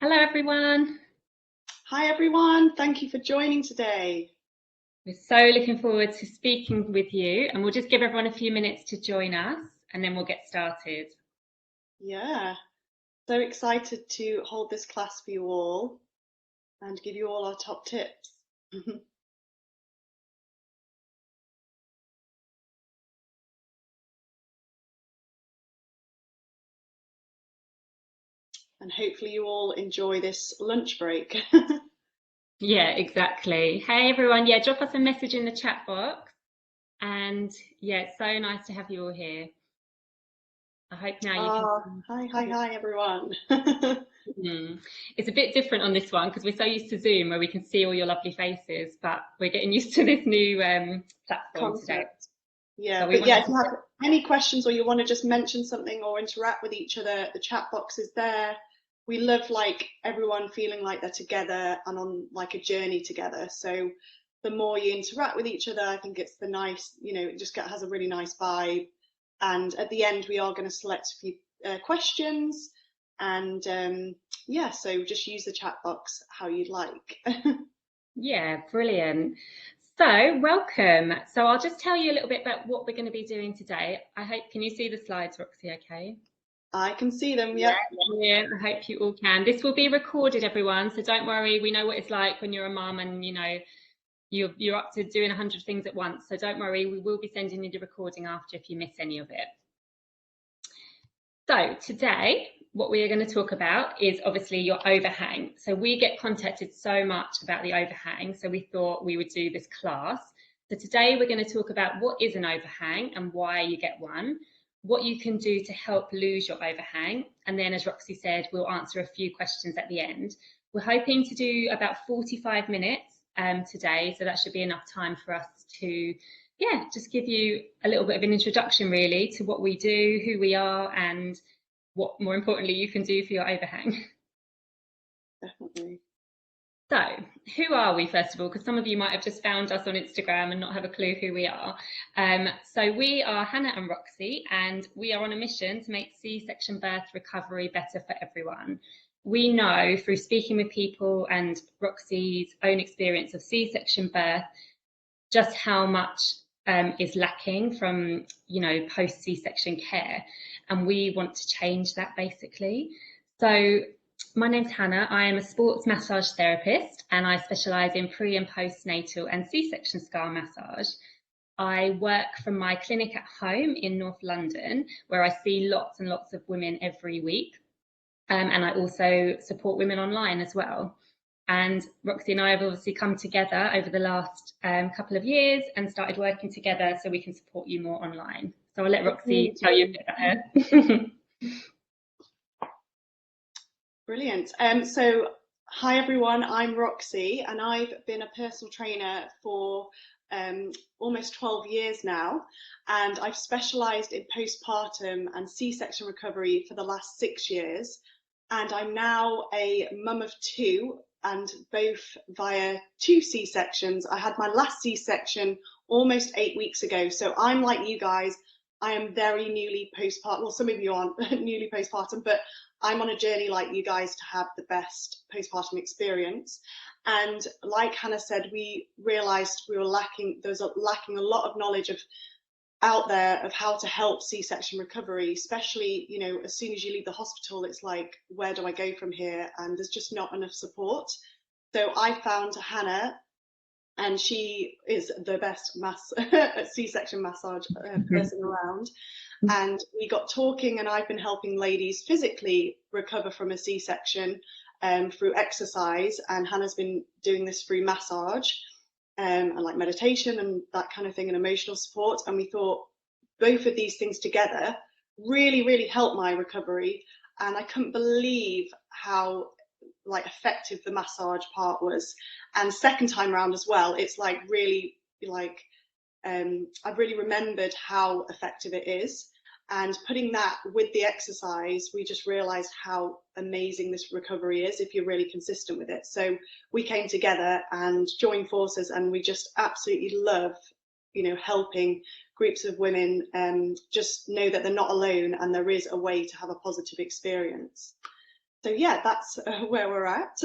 Hello, everyone. Hi everyone, thank you for joining today. We're so looking forward to speaking with you, and we'll just give everyone a few minutes to join us, and then we'll get started. Yeah, so excited to hold this class for you all and give you all our top tips. And hopefully you all enjoy this lunch break. Yeah, exactly. Hey, everyone. Yeah, drop us a message in the chat box. And yeah, it's so nice to have you all here. I hope now you can Ah, see. hi everyone. It's a bit different on this one because we're so used to Zoom where we can see all your lovely faces, but we're getting used to this new platform today. Concept. Yeah, So we but yeah, wanted if to. you have any questions or you want to just mention something or interact with each other, the chat box is there. We love like everyone feeling like they're together and on like a journey together. So the more you interact with each other, I think it's the nice, it just has a really nice vibe. And at the end, we are going to select a few questions. And yeah, so just use the chat box how you'd like. Yeah, brilliant. So, welcome. So, I'll just tell you a little bit about what we're going to be doing today. I hope, can you see the slides, Roxy? Okay. I can see them. Yeah, Yep. brilliant. I hope you all can. This will be recorded, everyone. So don't worry. We know what it's like when you're a mum and you're up to doing 100 things at once. So don't worry. We will be sending you the recording after if you miss any of it. So today, what we are going to talk about is obviously your overhang. So we get contacted so much about the overhang, so we thought we would do this class. So today we're going to talk about what is an overhang and why you get one, what you can do to help lose your overhang, and then as Roxy said, we'll answer a few questions at the end. We're hoping to do about 45 minutes today, so that should be enough time for us to just give you a little bit of an introduction really to what we do, who we are, and what more importantly you can do for your overhang. Definitely. So, who are we first of all? Because some of you might have just found us on Instagram and not have a clue who we are. So we are Hannah and Roxy, and we are on a mission to make C-section birth recovery better for everyone. We know through speaking with people and Roxy's own experience of C-section birth just how much is lacking from post C-section care, and we want to change that basically. So my name's Hannah. I am a sports massage therapist and I specialise in pre and postnatal and C-section scar massage. I work from my clinic at home in North London where I see lots and lots of women every week, and I also support women online as well. And Roxy and I have obviously come together over the last couple of years and started working together so we can support you more online. So I'll let Roxy tell you a bit about her. Brilliant. So, hi everyone, I'm Roxy, and I've been a personal trainer for almost 12 years now, and I've specialised in postpartum and C-section recovery for the last 6 years. And I'm now a mum of two, and both via two C-sections. I had my last C-section almost 8 weeks ago, so I'm like you guys. I am very newly postpartum. Well, some of you aren't newly postpartum, but I'm on a journey like you guys to have the best postpartum experience. And like Hannah said, we realized we were lacking, lacking a lot of knowledge of out there of how to help C-section recovery, especially, as soon as you leave the hospital, it's like, where do I go from here? And there's just not enough support. So I found Hannah, and she is the best C-section massage person around. And we got talking, and I've been helping ladies physically recover from a C-section through exercise, and Hannah's been doing this through massage and like meditation and that kind of thing, and emotional support. And we thought both of these things together really, really helped my recovery. And I couldn't believe how like effective the massage part was. And second time round as well, it's like really like I've really remembered how effective it is. And putting that with the exercise, we just realized how amazing this recovery is if you're really consistent with it. So we came together and joined forces, and we just absolutely love, helping groups of women just know that they're not alone and there is a way to have a positive experience. So yeah, that's where we're at.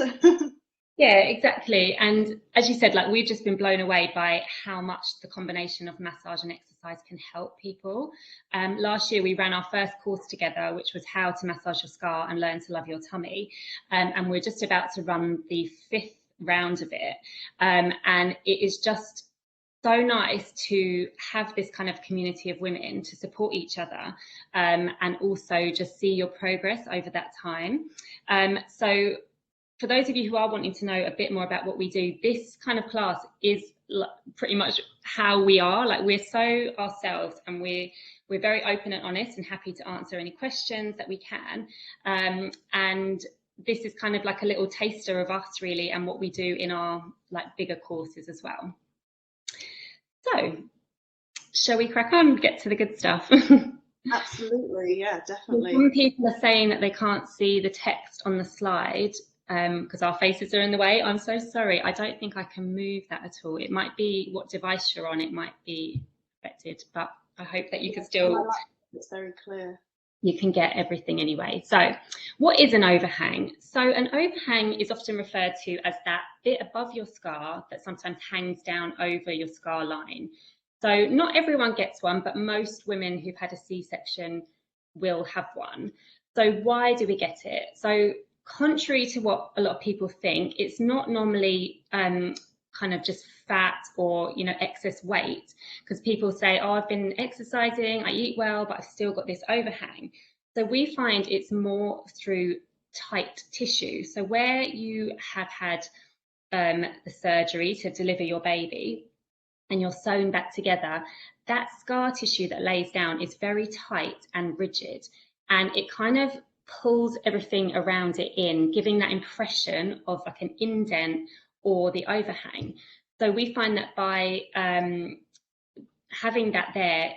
Yeah, exactly. And as you said, like we've just been blown away by how much the combination of massage and exercise can help people. Last year we ran our first course together, which was how to massage your scar and learn to love your tummy. And we're just about to run the 5th round of it. And it is just so nice to have this kind of community of women to support each other, and also just see your progress over that time. So for those of you who are wanting to know a bit more about what we do, this kind of class is pretty much how we are. Like we're so ourselves, and we're very open and honest and happy to answer any questions that we can. And this is kind of like a little taster of us really, and what we do in our like bigger courses as well. So shall we crack on, get to the good stuff? Absolutely, yeah, definitely. Some people are saying that they can't see the text on the slide because our faces are in the way. I'm so sorry. I don't think I can move that at all. It might be what device you're on. It might be affected, but I hope that you can still. It's very clear. You can get everything anyway. So what is an overhang? So an overhang is often referred to as that bit above your scar that sometimes hangs down over your scar line. So not everyone gets one, but most women who've had a C-section will have one. So why do we get it? So contrary to what a lot of people think, it's not normally kind of just fat or excess weight, because people say, oh, I've been exercising, I eat well, but I've still got this overhang. So we find it's more through tight tissue. So where you have had the surgery to deliver your baby and you're sewn back together, that scar tissue that lays down is very tight and rigid, and it kind of pulls everything around it in, giving that impression of like an indent or the overhang. So we find that by having that there,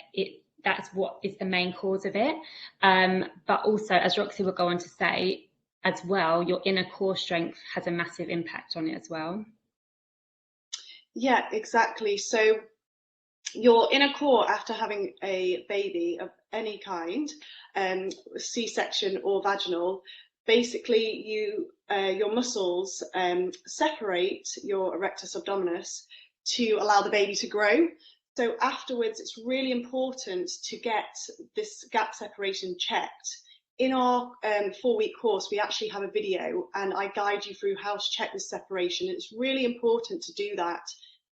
that's what is the main cause of it. But also, as Roxy will go on to say as well, your inner core strength has a massive impact on it as well. Yeah, exactly. So your inner core after having a baby of any kind, C-section or vaginal, basically your muscles separate your erectus abdominis to allow the baby to grow. So afterwards, it's really important to get this gap separation checked. In our 4-week course, we actually have a video and I guide you through how to check this separation. It's really important to do that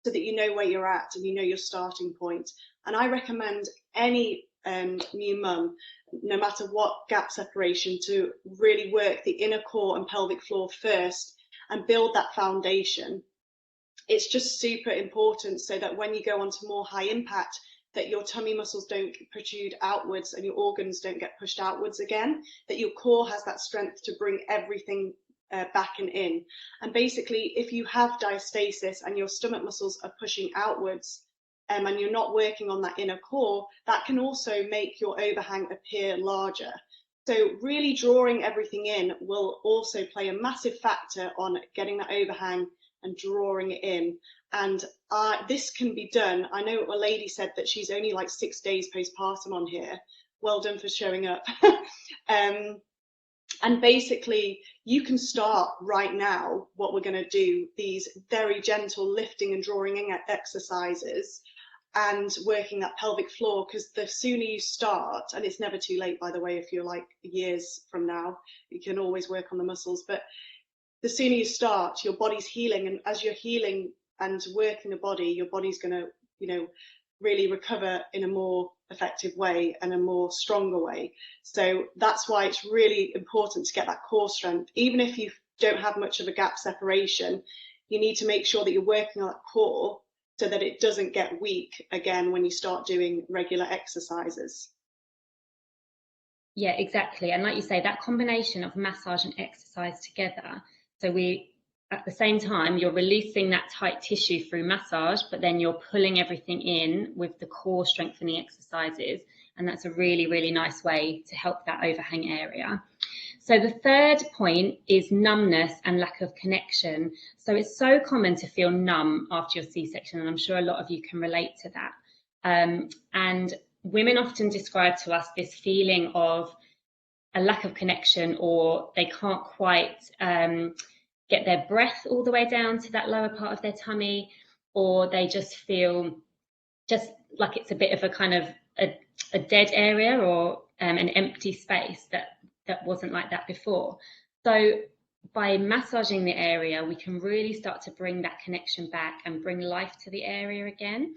so that you know where you're at and you know your starting point. And I recommend any new mum, no matter what gap separation, to really work the inner core and pelvic floor first and build that foundation. It's just super important so that when you go on to more high impact, that your tummy muscles don't protrude outwards and your organs don't get pushed outwards again, that your core has that strength to bring everything back and in. And basically, if you have diastasis and your stomach muscles are pushing outwards and you're not working on that inner core, that can also make your overhang appear larger. So really drawing everything in will also play a massive factor on getting that overhang and drawing it in. And this can be done. I know a lady said that she's only like 6 days postpartum on here. Well done for showing up. And basically, you can start right now what we're going to do, these very gentle lifting and drawing in exercises and working that pelvic floor, because the sooner you start, and it's never too late, by the way, if you're like years from now, you can always work on the muscles, but the sooner you start, your body's healing, and as you're healing and working the body, your body's going to, really recover in a more effective way and a more stronger way. So that's why it's really important to get that core strength. Even if you don't have much of a gap separation, you need to make sure that you're working on that core so that it doesn't get weak again when you start doing regular exercises. Yeah, exactly. And like you say, that combination of massage and exercise together. So at the same time, you're releasing that tight tissue through massage, but then you're pulling everything in with the core strengthening exercises. And that's a really, really nice way to help that overhang area. So the third point is numbness and lack of connection. So it's so common to feel numb after your C-section, and I'm sure a lot of you can relate to that. And women often describe to us this feeling of a lack of connection, or they can't quite get their breath all the way down to that lower part of their tummy, or they just feel just like it's a bit of a kind of a dead area, or an empty space that wasn't like that before. So by massaging the area, we can really start to bring that connection back and bring life to the area again.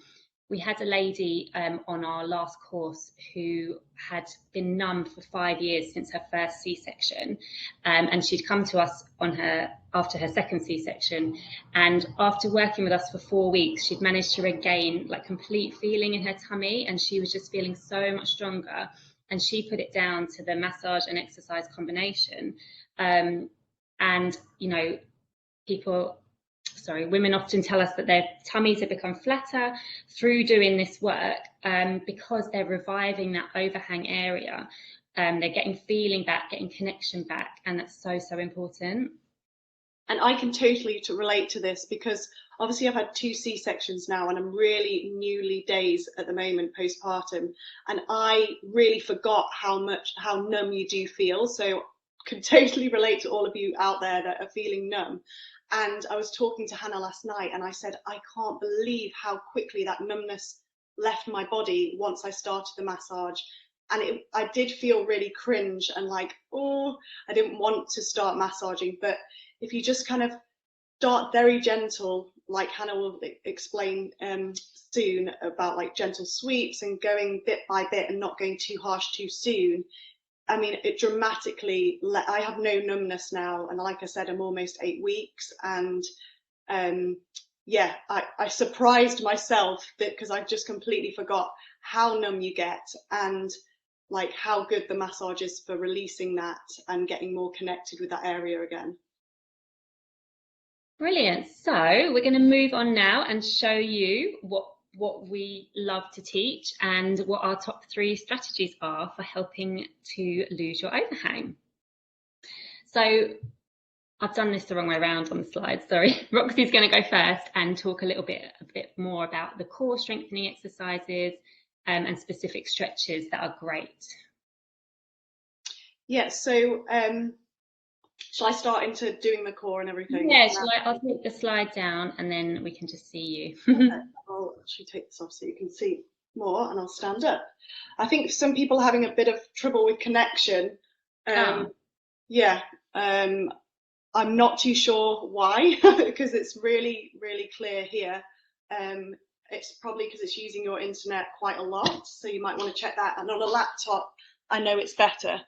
We had a lady on our last course who had been numb for 5 years since her first C-section, and she'd come to us after her second C-section, and after working with us for 4 weeks, she'd managed to regain like complete feeling in her tummy, and she was just feeling so much stronger. And she put it down to the massage and exercise combination. And you know, women often tell us that their tummies have become flatter through doing this work, because they're reviving that overhang area. They're getting feeling back, getting connection back, and that's so, so important. And I can totally relate to this, because obviously I've had 2 C-sections now, and I'm really newly days at the moment postpartum, and I really forgot how numb you do feel. So can totally relate to all of you out there that are feeling numb. And I was talking to Hannah last night, and I said, I can't believe how quickly that numbness left my body once I started the massage. And I did feel really cringe and like, oh, I didn't want to start massaging. But if you just kind of start very gentle, like Hannah will explain soon about like gentle sweeps and going bit by bit and not going too harsh too soon. I mean, it dramatically, I have no numbness now. And like I said, I'm almost 8 weeks. And yeah, I surprised myself because I just completely forgot how numb you get, and like how good the massage is for releasing that and getting more connected with that area again. Brilliant. So we're going to move on now and show you what we love to teach and what our top 3 strategies are for helping to lose your overhang. So I've done this the wrong way around on the slide, sorry. Roxy's going to go first and talk a bit more about the core strengthening exercises and specific stretches that are great. Yeah, so shall I start into doing the core and everything? Yeah, I'll take the slide down and then we can just see you. I'll actually take this off so you can see more, and I'll stand up. I think some people are having a bit of trouble with connection. Yeah, I'm not too sure why, because it's really, really clear here. It's probably because it's using your internet quite a lot, so you might want to check that. And on a laptop, I know it's better.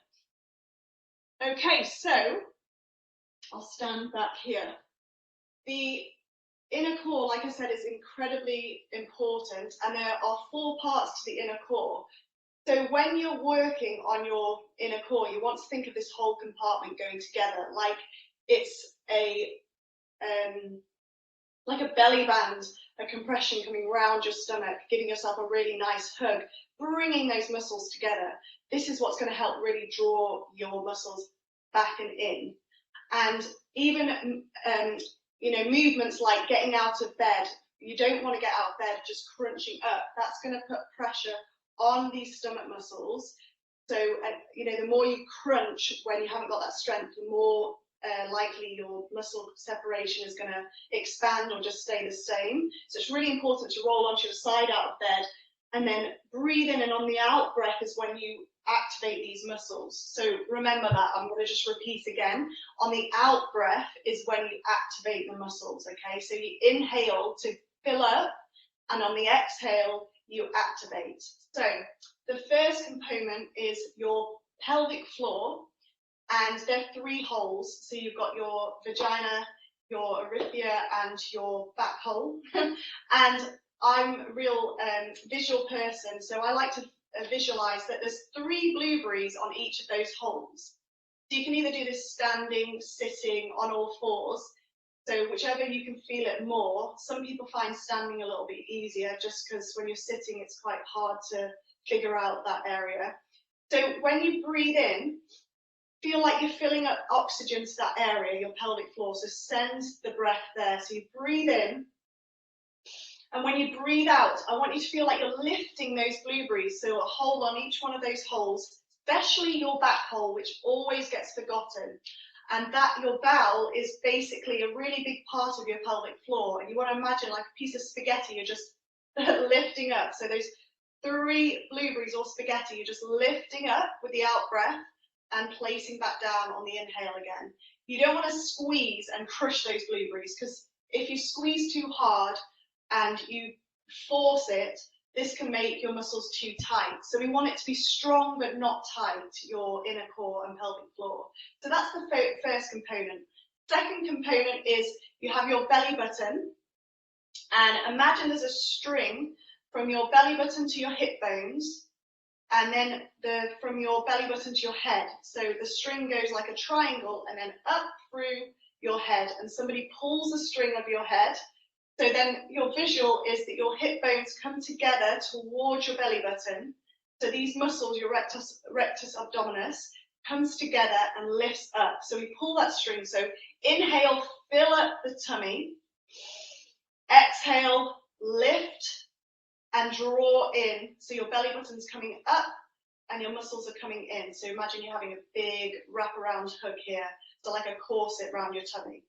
Okay, so I'll stand back here. The inner core, like I said, is incredibly important, and there are 4 parts to the inner core. So when you're working on your inner core, you want to think of this whole compartment going together, like it's like a belly band, a compression coming around your stomach, giving yourself a really nice hug, bringing those muscles together. This is what's going to help really draw your muscles back and in. And even you know, movements like getting out of bed, you don't want to get out of bed just crunching up. That's going to put pressure on these stomach muscles. So you know, the more you crunch when you haven't got that strength, the more likely your muscle separation is going to expand or just stay the same. So it's really important to roll onto your side out of bed, and then breathe in, and on the out breath is when you activate these muscles. So remember that. I'm going to just repeat again. On the out breath is when you activate the muscles, okay? So you inhale to fill up, and on the exhale, you activate. So the first component is your pelvic floor, and there are 3 holes. So you've got your vagina, your urethra, and your back hole. And I'm a real visual person, so I like to visualize that there's 3 blueberries on each of those holes. So you can either do this standing, sitting, on all 4s. So whichever you can feel it more. Some people find standing a little bit easier, just because when you're sitting, it's quite hard to figure out that area. So when you breathe in, feel like you're filling up oxygen to that area, your pelvic floor. So send the breath there. So you breathe in, and when you breathe out, I want you to feel like you're lifting those blueberries. So a hole on each one of those holes, especially your back hole, which always gets forgotten. And that your bowel is basically a really big part of your pelvic floor. And you want to imagine like a piece of spaghetti you're just lifting up. So those 3 blueberries or spaghetti, you're just lifting up with the out breath and placing back down on the inhale again. You don't want to squeeze and crush those blueberries, because if you squeeze too hard and you force it, this can make your muscles too tight. So we want it to be strong but not tight, your inner core and pelvic floor. So that's the first component. Second component is you have your belly button, and imagine there's a string from your belly button to your hip bones, and then from your belly button to your head. So the string goes like a triangle and then up through your head, and somebody pulls the string of your head. So then your visual is that your hip bones come together towards your belly button. So these muscles, your rectus abdominis, comes together and lifts up. So we pull that string. So inhale, fill up the tummy. Exhale, lift and draw in. So your belly button's coming up and your muscles are coming in. So imagine you're having a big wraparound hug here. So like a corset around your tummy.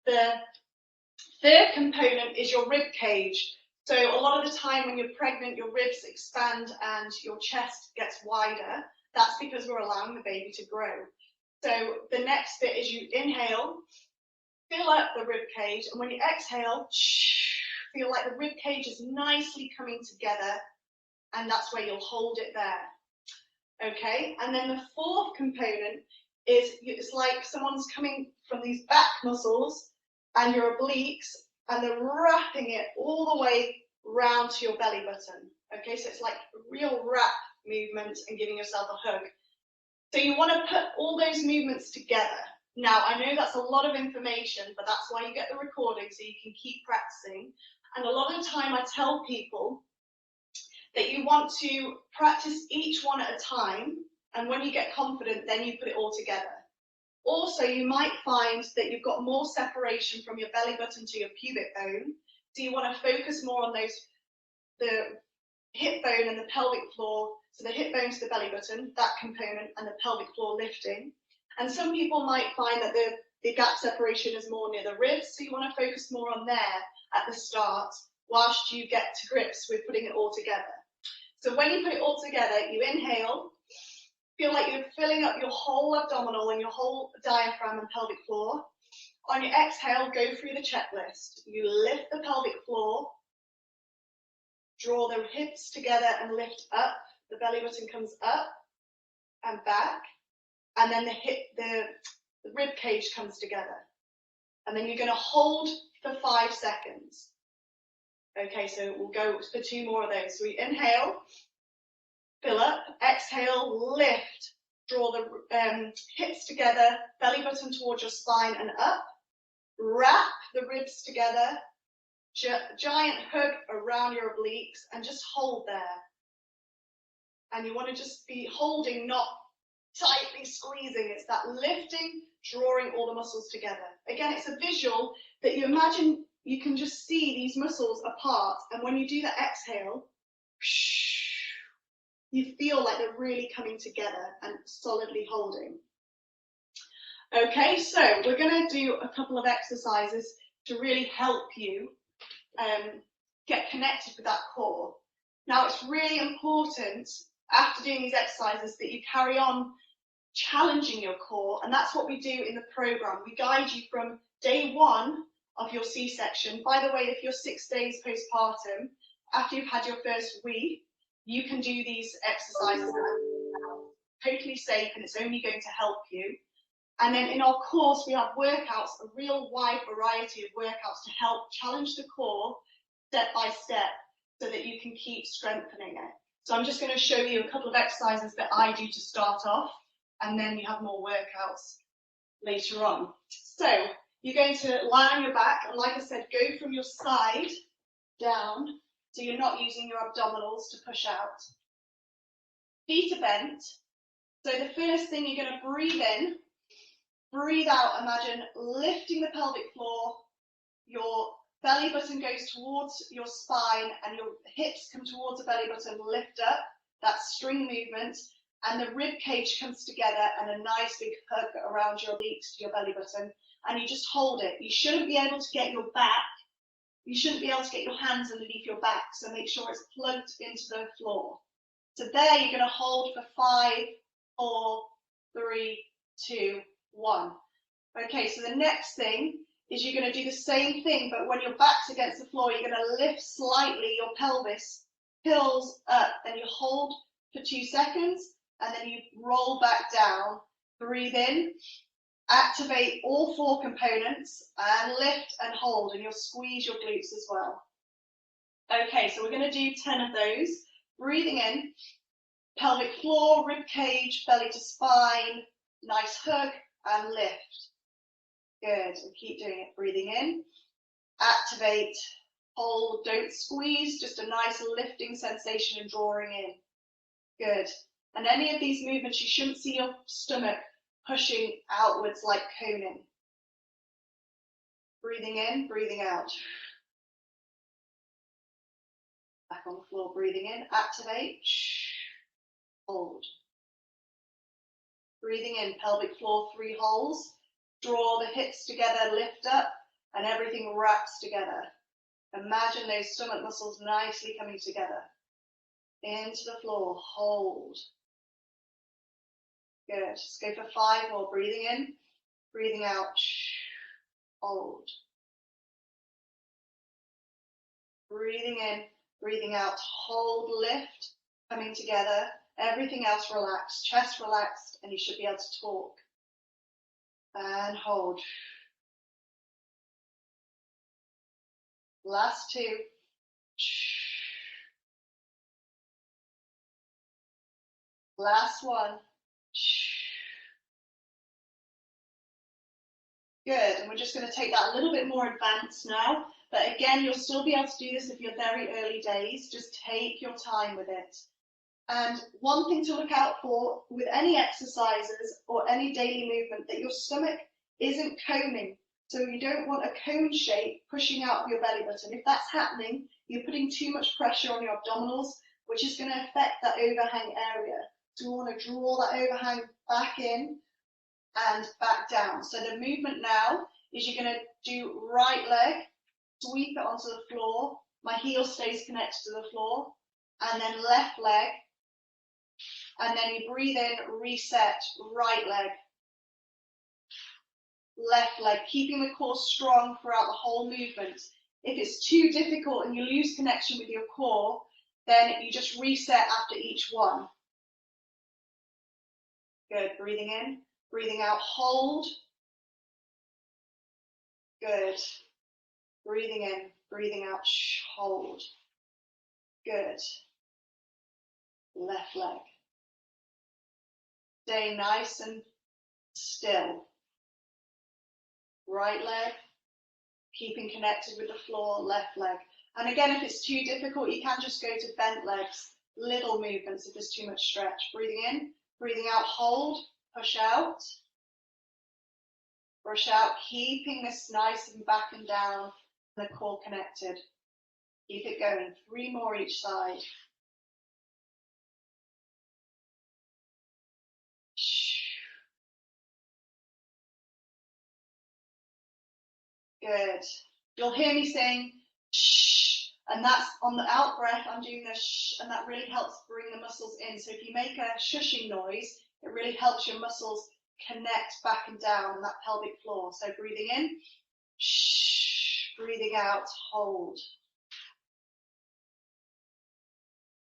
The third component is your rib cage. So a lot of the time when you're pregnant, your ribs expand and your chest gets wider. That's because we're allowing the baby to grow. So the next bit is you inhale, fill up the rib cage, and when you exhale, feel like the rib cage is nicely coming together, and that's where you'll hold it there. Okay, and then the fourth component is it's like someone's coming from these back muscles and your obliques, and they're wrapping it all the way round to your belly button. Okay, so it's like a real wrap movement and giving yourself a hug. So you want to put all those movements together. Now, I know that's a lot of information, but that's why you get the recording, so you can keep practicing. And a lot of the time I tell people that you want to practice each one at a time, and when you get confident, then you put it all together. Also, you might find that you've got more separation from your belly button to your pubic bone, so you want to focus more on those, the hip bone and the pelvic floor, so the hip bone to the belly button, that component, and the pelvic floor lifting. And some people might find that the gap separation is more near the ribs, so you want to focus more on there at the start, whilst you get to grips with putting it all together. So when you put it all together, you inhale, feel like you're filling up your whole abdominal and your whole diaphragm and pelvic floor. On your exhale, go through the checklist. You lift the pelvic floor, draw the hips together and lift up. The belly button comes up and back, and then the rib cage comes together. And then you're going to hold for 5 seconds. Okay, so we'll go for 2 more of those. So we inhale, fill up, exhale, lift, draw the hips together, belly button towards your spine and up, wrap the ribs together, giant hug around your obliques, and just hold there. And you want to just be holding, not tightly squeezing. It's that lifting, drawing all the muscles together. Again, it's a visual that you imagine you can just see these muscles apart, and when you do the exhale, you feel like they're really coming together and solidly holding. Okay, so we're going to do a couple of exercises to really help you get connected with that core. Now, it's really important after doing these exercises that you carry on challenging your core, and that's what we do in the program. We guide you from day 1 of your C-section. By the way, if you're 6 days postpartum, after you've had your first week, you can do these exercises now. Totally safe, and it's only going to help you. And then in our course, we have workouts, a real wide variety of workouts to help challenge the core step by step so that you can keep strengthening it. So I'm just going to show you a couple of exercises that I do to start off, and then you have more workouts later on. So you're going to lie on your back, and like I said, go from your side down, so you're not using your abdominals to push out. Feet are bent. So the first thing, you're going to breathe in, breathe out, imagine lifting the pelvic floor, your belly button goes towards your spine and your hips come towards the belly button, lift up, that string movement. and the rib cage comes together and a nice big hug around your obliques to your belly button, and you just hold it. You shouldn't be able to get your back, you shouldn't be able to get your hands underneath your back, so make sure it's plugged into the floor. So there you're going to hold for 5, 4, 3, 2, 1. Okay, so the next thing is you're going to do the same thing, but when your back's against the floor, you're going to lift slightly your pelvis, pills up, and you hold for 2 seconds, and then you roll back down. Breathe in, activate all 4 components, and lift and hold, and you'll squeeze your glutes as well. Okay, so we're going to do 10 of those. Breathing in, pelvic floor, rib cage, belly to spine, nice hug, and lift. Good, and keep doing it. Breathing in, activate, hold, don't squeeze, just a nice lifting sensation and drawing in. Good. And any of these movements, you shouldn't see your stomach pushing outwards like coning. Breathing in, breathing out. Back on the floor, breathing in, activate, hold. Breathing in, pelvic floor, 3 holes. Draw the hips together, lift up, and everything wraps together. Imagine those stomach muscles nicely coming together. Into the floor, hold. Good. Just go for 5 more. Breathing in, breathing out, hold. Breathing in, breathing out, hold, lift, coming together. Everything else relaxed, chest relaxed, and you should be able to talk. And hold. Last 2. Last 1. Good, and we're just going to take that a little bit more advanced now. But again, you'll still be able to do this if you're very early days. Just take your time with it. And one thing to look out for with any exercises or any daily movement, that your stomach isn't coning. So you don't want a cone shape pushing out of your belly button. If that's happening, you're putting too much pressure on your abdominals, which is going to affect that overhang area. So we want to draw that overhang back in and back down. So the movement now is you're going to do right leg, sweep it onto the floor. My heel stays connected to the floor. And then left leg. And then you breathe in, reset, right leg. Left leg, keeping the core strong throughout the whole movement. If it's too difficult and you lose connection with your core, then you just reset after each one. Good, breathing in, breathing out, hold. Good. Breathing in, breathing out, hold. Good. Left leg. Stay nice and still. Right leg, keeping connected with the floor, left leg. And again, if it's too difficult, you can just go to bent legs, little movements if there's too much stretch. Breathing in, breathing out, hold, push out. Push out, keeping this nice and back and down, the core connected. Keep it going, 3 more each side. Good. You'll hear me saying shh, and that's on the out breath. I'm doing the shh, and that really helps bring the muscles in. So if you make a shushing noise, it really helps your muscles connect back and down on that pelvic floor. So breathing in, shh, breathing out, hold.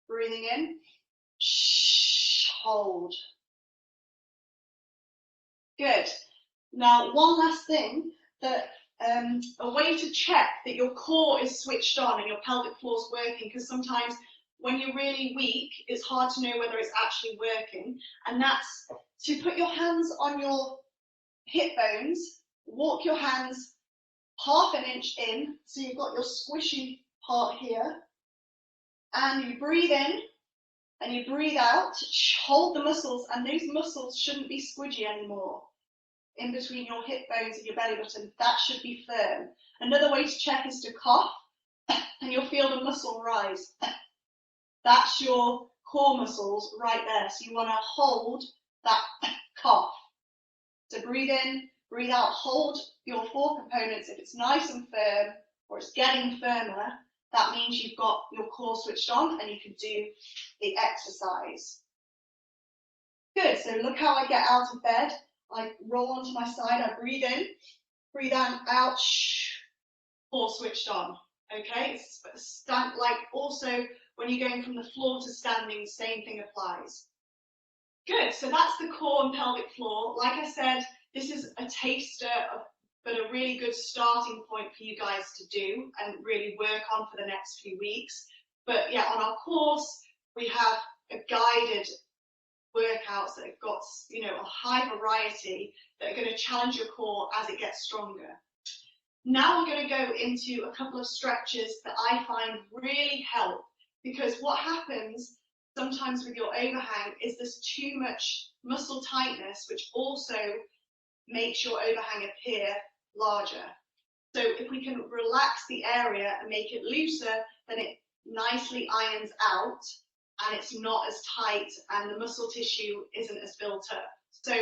Breathing in, shh, hold. Good. Now, one last thing, that a way to check that your core is switched on and your pelvic floor is working, because sometimes when you're really weak, it's hard to know whether it's actually working, and that's to put your hands on your hip bones, walk your hands ½ an inch in, so you've got your squishy part here, and you breathe in and you breathe out, hold the muscles, and those muscles shouldn't be squidgy anymore. In between your hip bones and your belly button, that should be firm. Another way to check is to cough, and you'll feel the muscle rise. That's your core muscles right there. So you want to hold that cough. So breathe in, breathe out, hold your 4 components. If it's nice and firm or it's getting firmer, that means you've got your core switched on and you can do the exercise. Good, so look how I get out of bed. I roll onto my side, I breathe in, breathe out, core switched on. Okay, like also when you're going from the floor to standing, same thing applies. Good, so that's the core and pelvic floor. Like I said, this is a taster of, but a really good starting point for you guys to do and really work on for the next few weeks. But yeah, on our course, we have a guided workouts that have got, you know, a high variety that are going to challenge your core as it gets stronger. Now we're going to go into a couple of stretches that I find really help, because what happens sometimes with your overhang is there's too much muscle tightness, which also makes your overhang appear larger. So if we can relax the area and make it looser, then it nicely irons out and it's not as tight and the muscle tissue isn't as built up. So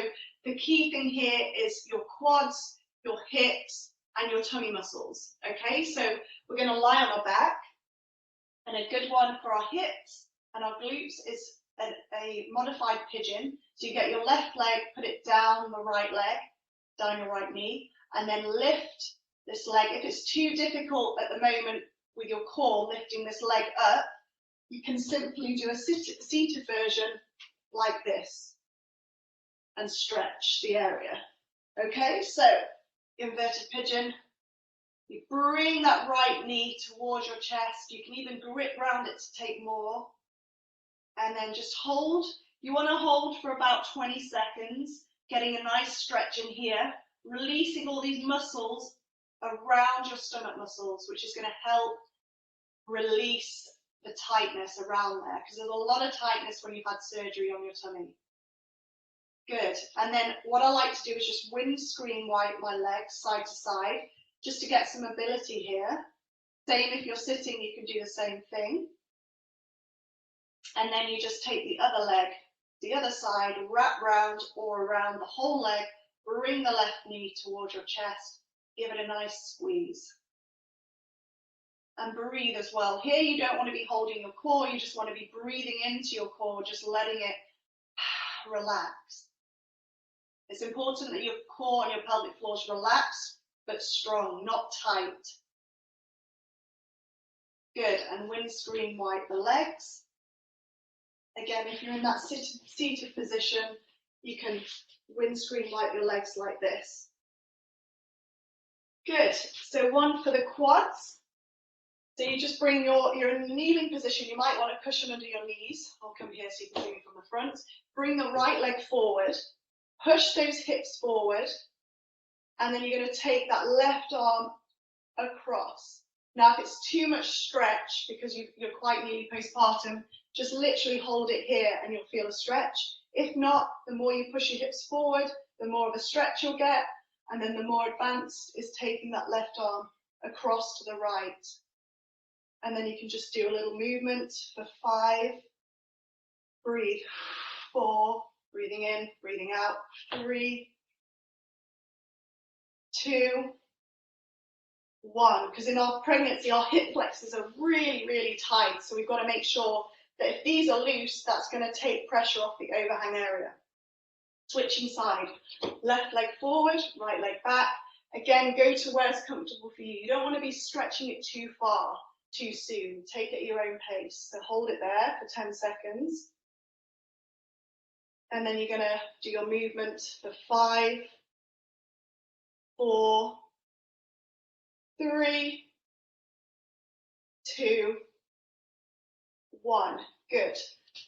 the key thing here is your quads, your hips, and your tummy muscles. Okay, so we're going to lie on our back, and a good one for our hips and our glutes is a modified pigeon. So you get your left leg, put it down the right leg, down your right knee, and then lift this leg. If it's too difficult at the moment with your core lifting this leg up, you can simply do a seated version like this and stretch the area. Okay, so inverted pigeon, you bring that right knee towards your chest. You can even grip round it to take more, and then just hold. You want to hold for about 20 seconds, getting a nice stretch in here, releasing all these muscles around your stomach muscles, which is going to help release the tightness around there, because there's a lot of tightness when you've had surgery on your tummy. Good. And then what I like to do is just windscreen wipe my legs side to side, just to get some mobility here. Same if you're sitting, you can do the same thing. And then you just take the other leg, the other side, wrap round or around the whole leg, bring the left knee towards your chest, give it a nice squeeze. And breathe as well. Here you don't want to be holding your core, you just want to be breathing into your core, just letting it relax. It's important that your core and your pelvic floor is relaxed but strong, not tight. Good, and windscreen wipe the legs. Again, if you're in that seated position, you can windscreen wipe your legs like this. Good, so one for the quads. So you just bring you're in a kneeling position, you might want a cushion under your knees. I'll come here so you can see me from the front. Bring the right leg forward, push those hips forward, and then you're going to take that left arm across. Now if it's too much stretch, because you're quite nearly postpartum, just literally hold it here and you'll feel a stretch. If not, the more you push your hips forward, the more of a stretch you'll get, and then the more advanced is taking that left arm across to the right. And then you can just do a little movement for 5, breathe, 4, breathing in, breathing out, 3, 2, 1. Because in our pregnancy, our hip flexors are really, really tight. So we've got to make sure that if these are loose, that's going to take pressure off the overhang area. Switching side, left leg forward, right leg back. Again, go to where it's comfortable for you. You don't want to be stretching it too far too soon. Take it at your own pace. So hold it there for 10 seconds. And then you're going to do your movement for 5, 4, 3, 2, 1. Good.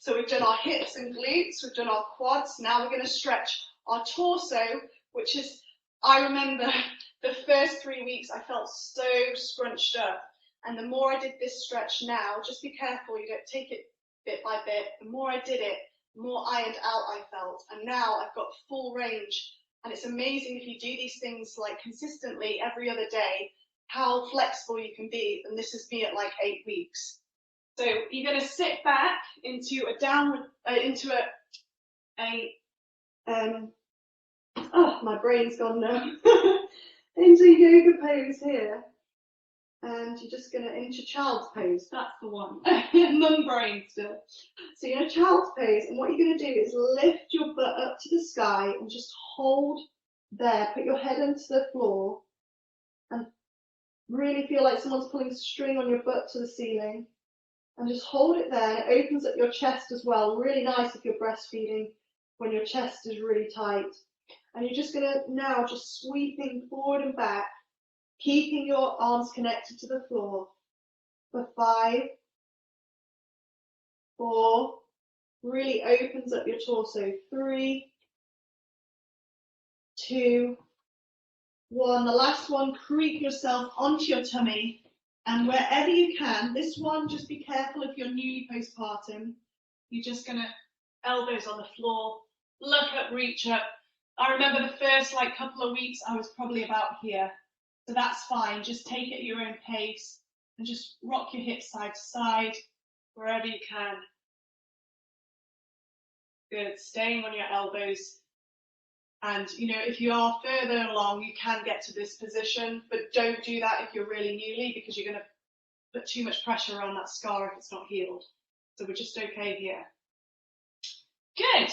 So we've done our hips and glutes, we've done our quads. Now we're going to stretch our torso, which is, I remember the first 3 weeks I felt so scrunched up. And the more I did this stretch now, just be careful, you don't take it bit by bit. The more I did it, the more ironed out I felt. And now I've got full range. And it's amazing if you do these things like consistently every other day, how flexible you can be. And this is me at like 8 weeks. So you're going to sit back into a downward, oh, my brain's gone now, into yoga pose here. And you're just going to, into child's pose, that's the one, mum brain still. So you're in a child's pose, and what you're going to do is lift your butt up to the sky and just hold there, put your head into the floor, and really feel like someone's pulling string on your butt to the ceiling. And just hold it there, and it opens up your chest as well. Really nice if you're breastfeeding, when your chest is really tight. And you're just going to now just sweeping forward and back, keeping your arms connected to the floor for 5, 4, really opens up your torso, 3, 2, 1. The last one, creep yourself onto your tummy, and wherever you can, this one, just be careful if you're newly postpartum. You're just gonna elbows on the floor, look up, reach up. I remember the first couple of weeks I was probably about here, so that's fine. Just take it at your own pace and just rock your hips side to side wherever you can. Good, staying on your elbows. And if you are further along, you can get to this position, but don't do that if you're really newly, because you're going to put too much pressure on that scar if it's not healed. So we're just okay here. Good.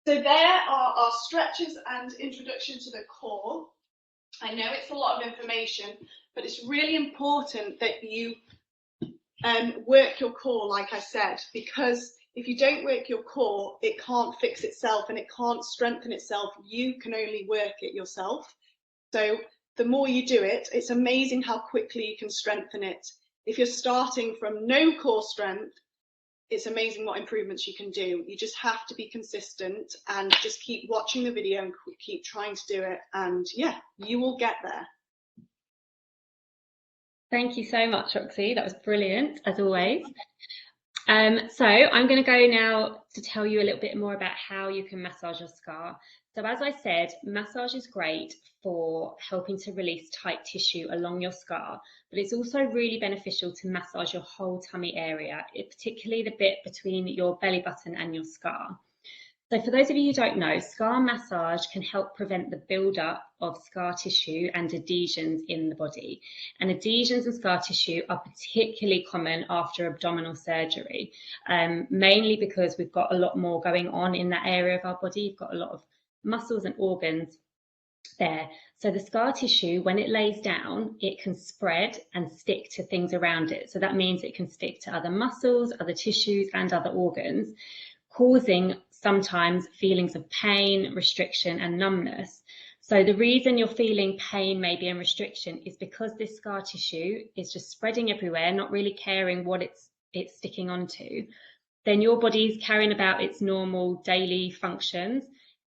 So there are our stretches and introduction to the core. I know it's a lot of information, but it's really important that you work your core, like I said, because if you don't work your core, it can't fix itself and it can't strengthen itself. You can only work it yourself. So the more you do it, it's amazing how quickly you can strengthen it. If you're starting from no core strength, it's amazing what improvements you can do. You just have to be consistent and just keep watching the video and keep trying to do it. And yeah, you will get there. Thank you so much, Roxy. That was brilliant, as always. So I'm going to go now to tell you a little bit more about how you can massage your scar. So as I said, massage is great for helping to release tight tissue along your scar, but it's also really beneficial to massage your whole tummy area, particularly the bit between your belly button and your scar. So for those of you who don't know, scar massage can help prevent the build-up of scar tissue and adhesions in the body. And adhesions and scar tissue are particularly common after abdominal surgery, mainly because we've got a lot more going on in that area of our body. You've got a lot of muscles and organs there. So the scar tissue, when it lays down, it can spread and stick to things around it. So that means it can stick to other muscles, other tissues, and other organs, causing sometimes feelings of pain, restriction, and numbness. So the reason you're feeling pain maybe and restriction is because this scar tissue is just spreading everywhere, not really caring what it's sticking onto. Then your body's carrying about its normal daily functions,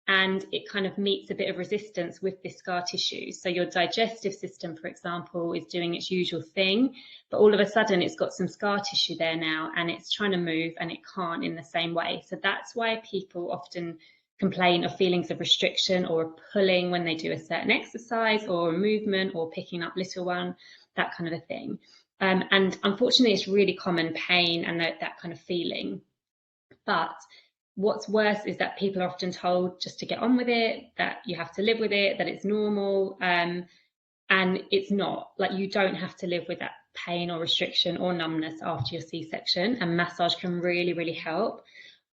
and it kind of meets a bit of resistance with this scar tissue. So your digestive system, for example, is doing its usual thing, but all of a sudden it's got some scar tissue there now and it's trying to move and it can't in the same way. So that's why people often complain of feelings of restriction or a pulling when they do a certain exercise or a movement or picking up little one, that kind of a thing. And unfortunately, it's really common pain and that kind of feeling. But what's worse is that people are often told just to get on with it, that you have to live with it, that it's normal, and it's not. Like, you don't have to live with that pain or restriction or numbness after your C-section, and massage can really, really help.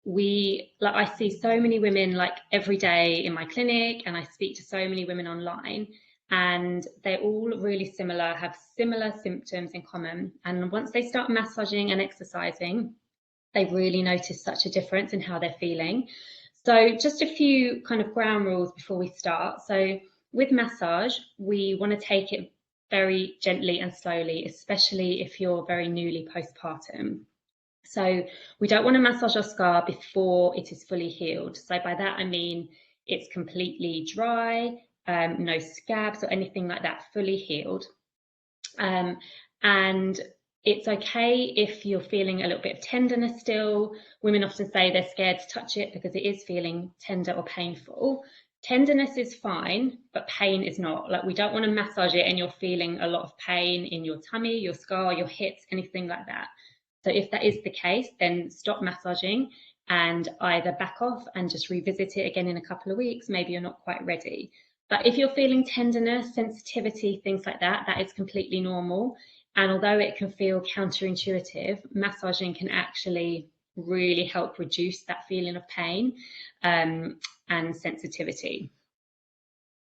I see so many women every day in my clinic, and I speak to so many women online, and they're all really similar, have similar symptoms in common. And once they start massaging and exercising, they really notice such a difference in how they're feeling. So just a few kind of ground rules before we start. So with massage, we want to take it very gently and slowly, especially if you're very newly postpartum. So we don't want to massage our scar before it is fully healed. So by that, I mean it's completely dry, no scabs or anything like that, fully healed. And it's okay if you're feeling a little bit of tenderness still. Women often say they're scared to touch it because it is feeling tender or painful. Tenderness is fine, but pain is not. We don't want to massage it and you're feeling a lot of pain in your tummy, your scar, your hips, anything like that. So if that is the case, then stop massaging and either back off and just revisit it again in a couple of weeks. Maybe you're not quite ready. But if you're feeling tenderness, sensitivity, things like that, that is completely normal. And although it can feel counterintuitive, massaging can actually really help reduce that feeling of pain and sensitivity.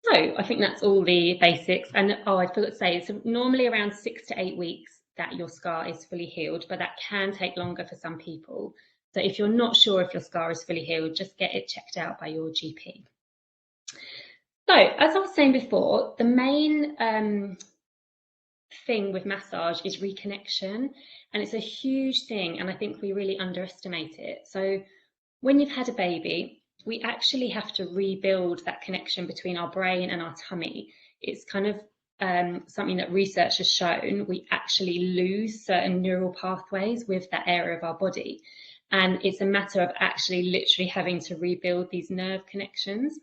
So I think that's all the basics. And oh, I forgot to say, it's normally around 6 to 8 weeks that your scar is fully healed, but that can take longer for some people. So if you're not sure if your scar is fully healed, just get it checked out by your GP. So as I was saying before, the main thing with massage is reconnection, and it's a huge thing, and I think we really underestimate it. So when you've had a baby, we actually have to rebuild that connection between our brain and our tummy. It's kind of something that research has shown. We actually lose certain neural pathways with that area of our body, and it's a matter of actually literally having to rebuild these nerve connections.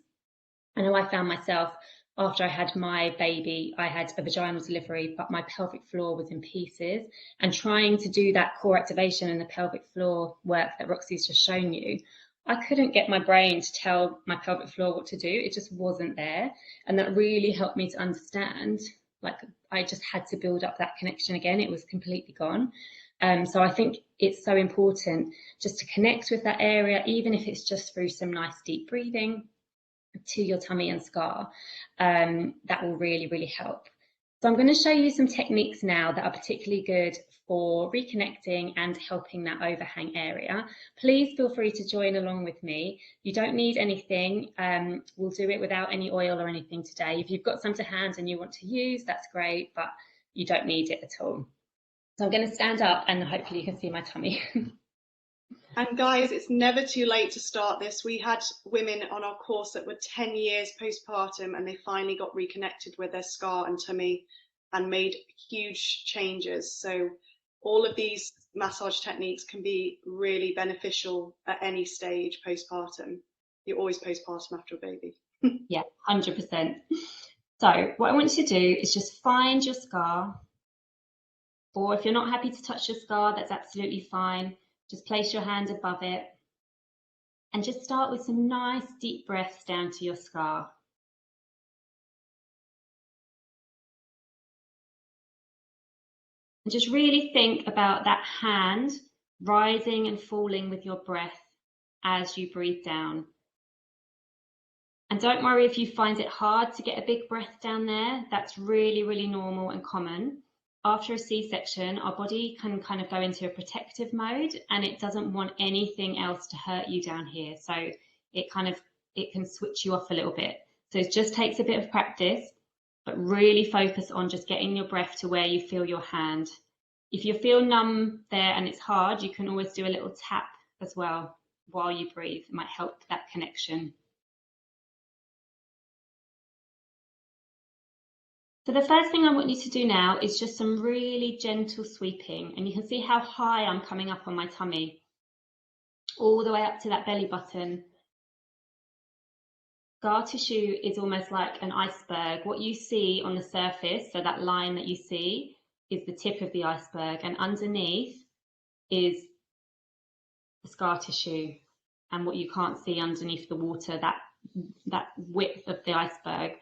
I know I found myself, after I had my baby, I had a vaginal delivery, but my pelvic floor was in pieces. And trying to do that core activation and the pelvic floor work that Roxy's just shown you, I couldn't get my brain to tell my pelvic floor what to do. It just wasn't there. And that really helped me to understand, like, I just had to build up that connection again. It was completely gone. So I think it's so important just to connect with that area, even if it's just through some nice deep breathing to your tummy and scar. That will really, really help. So I'm going to show you some techniques now that are particularly good for reconnecting and helping that overhang area. Please feel free to join along with me. You don't need anything. We'll do it without any oil or anything today. If you've got some to hand and you want to use, that's great, but you don't need it at all. So I'm going to stand up and hopefully you can see my tummy. And guys, it's never too late to start this. We had women on our course that were 10 years postpartum and they finally got reconnected with their scar and tummy and made huge changes. So all of these massage techniques can be really beneficial at any stage postpartum. You're always postpartum after a baby. Yeah, 100%. So what I want you to do is just find your scar, or if you're not happy to touch your scar, that's absolutely fine. Just place your hand above it and just start with some nice deep breaths down to your scar. And just really think about that hand rising and falling with your breath as you breathe down. And don't worry if you find it hard to get a big breath down there. That's really, really normal and common. After a C-section, our body can kind of go into a protective mode and it doesn't want anything else to hurt you down here. So it can switch you off a little bit. So it just takes a bit of practice, but really focus on just getting your breath to where you feel your hand. If you feel numb there and it's hard, you can always do a little tap as well while you breathe. It might help that connection. So the first thing I want you to do now is just some really gentle sweeping, and you can see how high I'm coming up on my tummy, all the way up to that belly button. Scar tissue is almost like an iceberg. What you see on the surface, so that line that you see, is the tip of the iceberg, and underneath is the scar tissue, and what you can't see underneath the water, that width of the iceberg.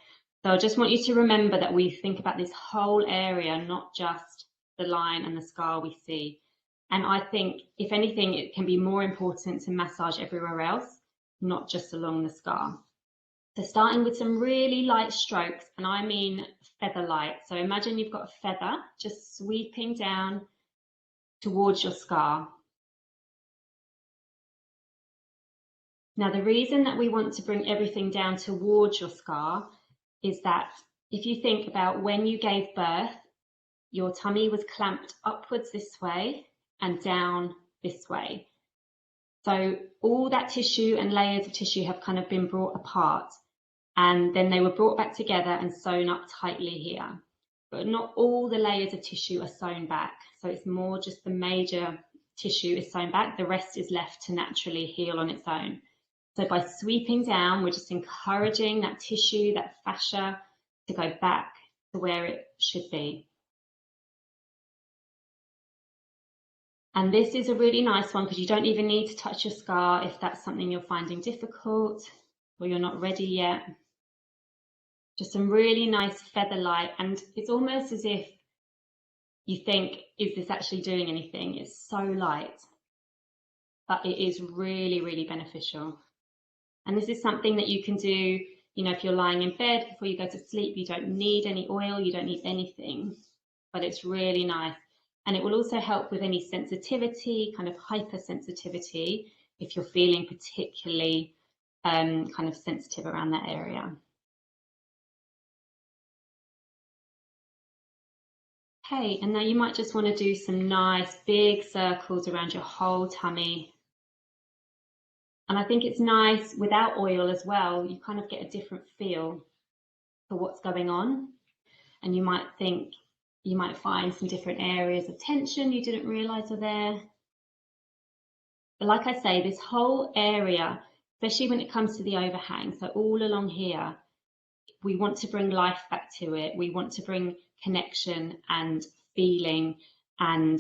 So I just want you to remember that we think about this whole area, not just the line and the scar we see. And I think, if anything, it can be more important to massage everywhere else, not just along the scar. So starting with some really light strokes, and I mean feather light. So imagine you've got a feather just sweeping down towards your scar. Now, the reason that we want to bring everything down towards your scar is that if you think about when you gave birth, your tummy was clamped upwards this way and down this way. So all that tissue and layers of tissue have kind of been brought apart, and then they were brought back together and sewn up tightly here. But not all the layers of tissue are sewn back. So it's more just the major tissue is sewn back. The rest is left to naturally heal on its own. So by sweeping down, we're just encouraging that tissue, that fascia, to go back to where it should be. And this is a really nice one because you don't even need to touch your scar if that's something you're finding difficult or you're not ready yet. Just some really nice feather light, and it's almost as if you think, is this actually doing anything? It's so light, but it is really, really beneficial. And this is something that you can do, you know, if you're lying in bed before you go to sleep. You don't need any oil, you don't need anything, but it's really nice. And it will also help with any sensitivity, kind of hypersensitivity, if you're feeling particularly kind of sensitive around that area. Okay, and now you might just want to do some nice big circles around your whole tummy. And I think it's nice without oil as well. You kind of get a different feel for what's going on. And you might think, you might find some different areas of tension you didn't realize are there. But like I say, this whole area, especially when it comes to the overhang, so all along here, we want to bring life back to it. We want to bring connection and feeling and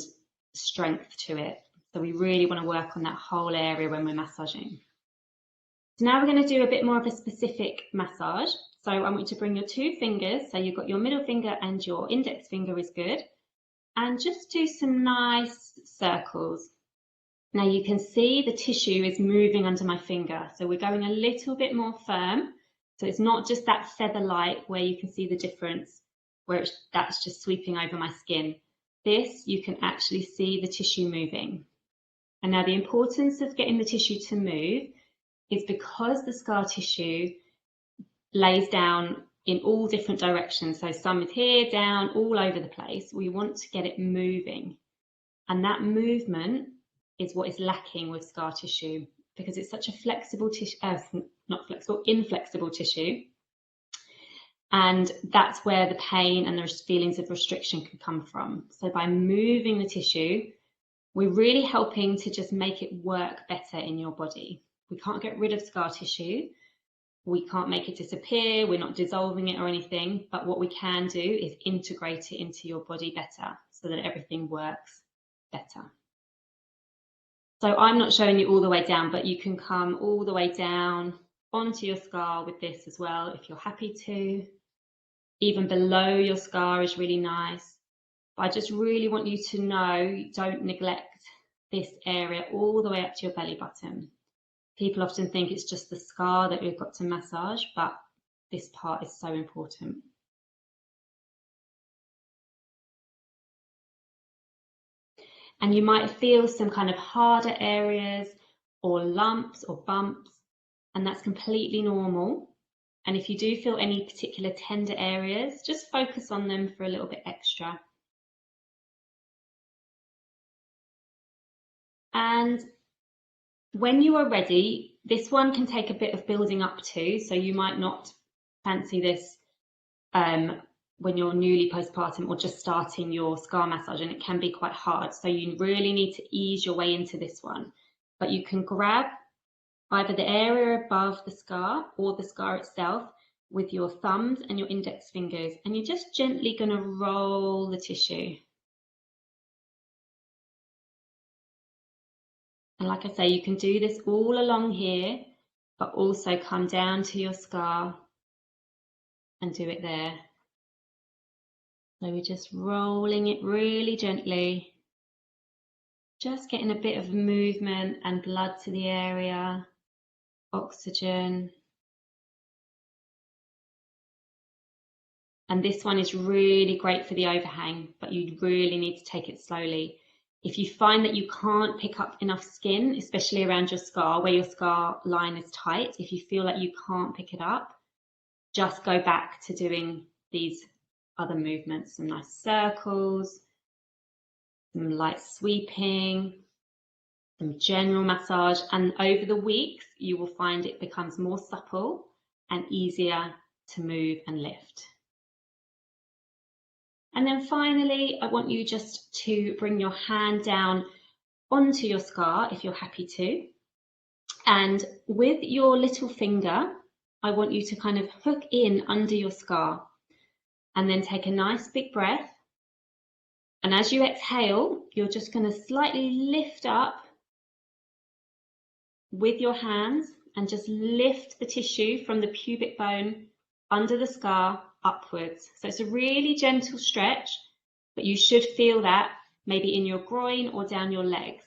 strength to it. So we really want to work on that whole area when we're massaging. So now we're going to do a bit more of a specific massage. So I want you to bring your two fingers, so you've got your middle finger and your index finger is good, and just do some nice circles. Now you can see the tissue is moving under my finger, so we're going a little bit more firm. So it's not just that feather light where you can see the difference, where that's just sweeping over my skin. This, you can actually see the tissue moving. And now the importance of getting the tissue to move is because the scar tissue lays down in all different directions. So some is here, down, all over the place. We want to get it moving. And that movement is what is lacking with scar tissue because it's such a flexible tissue, not flexible, inflexible tissue. And that's where the pain and the feelings of restriction can come from. So by moving the tissue, we're really helping to just make it work better in your body. We can't get rid of scar tissue. We can't make it disappear. We're not dissolving it or anything. But what we can do is integrate it into your body better so that everything works better. So I'm not showing you all the way down, but you can come all the way down onto your scar with this as well if you're happy to. Even below your scar is really nice. But I just really want you to know, don't neglect this area all the way up to your belly button. People often think it's just the scar that we've got to massage, but this part is so important. And you might feel some kind of harder areas or lumps or bumps, and that's completely normal. And if you do feel any particular tender areas, just focus on them for a little bit extra. And when you are ready, this one can take a bit of building up to, so you might not fancy this when you're newly postpartum or just starting your scar massage, and it can be quite hard. So you really need to ease your way into this one. But you can grab either the area above the scar or the scar itself with your thumbs and your index fingers, and you're just gently going to roll the tissue. And like I say, you can do this all along here, but also come down to your scar and do it there. So we're just rolling it really gently, just getting a bit of movement and blood to the area, oxygen. And this one is really great for the overhang, but you really need to take it slowly. If you find that you can't pick up enough skin, especially around your scar, where your scar line is tight, if you feel like you can't pick it up, just go back to doing these other movements, some nice circles, some light sweeping, some general massage, and over the weeks you will find it becomes more supple and easier to move and lift. And then finally, I want you just to bring your hand down onto your scar if you're happy to. And with your little finger, I want you to kind of hook in under your scar and then take a nice big breath And as you exhale, you're just going to slightly lift up with your hands and just lift the tissue from the pubic bone under the scar upwards. So it's a really gentle stretch, but you should feel that maybe in your groin or down your legs.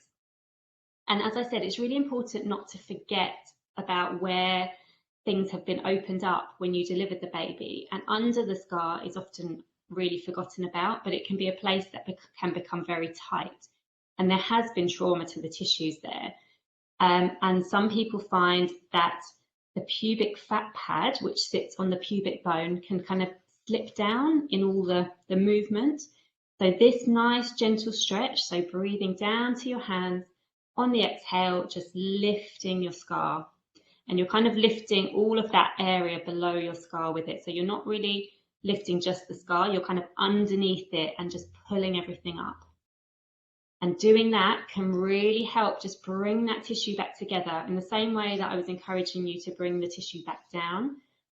And as I said, it's really important not to forget about where things have been opened up when you delivered the baby. And under the scar is often really forgotten about, but it can be a place that can become very tight. And there has been trauma to the tissues there. And some people find that the pubic fat pad, which sits on the pubic bone, can kind of slip down in all the movement. So this nice gentle stretch, so breathing down to your hands, on the exhale, just lifting your scar. And you're kind of lifting all of that area below your scar with it. So you're not really lifting just the scar, you're kind of underneath it and just pulling everything up. And doing that can really help just bring that tissue back together in the same way that I was encouraging you to bring the tissue back down.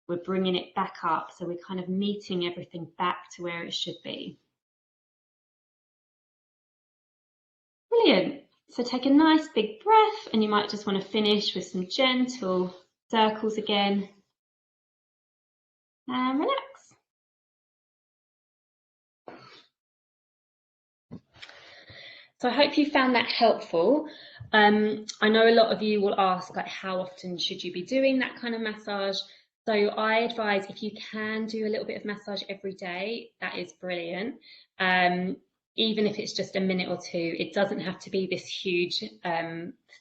We're bringing it back up. So we're kind of meeting everything back to where it should be. Brilliant. So take a nice big breath, and you might just want to finish with some gentle circles again. And relax. So I hope you found that helpful. I know a lot of you will ask, like, how often should you be doing that kind of massage? So I advise, if you can do a little bit of massage every day, that is brilliant. Even if it's just a minute or two, it doesn't have to be this huge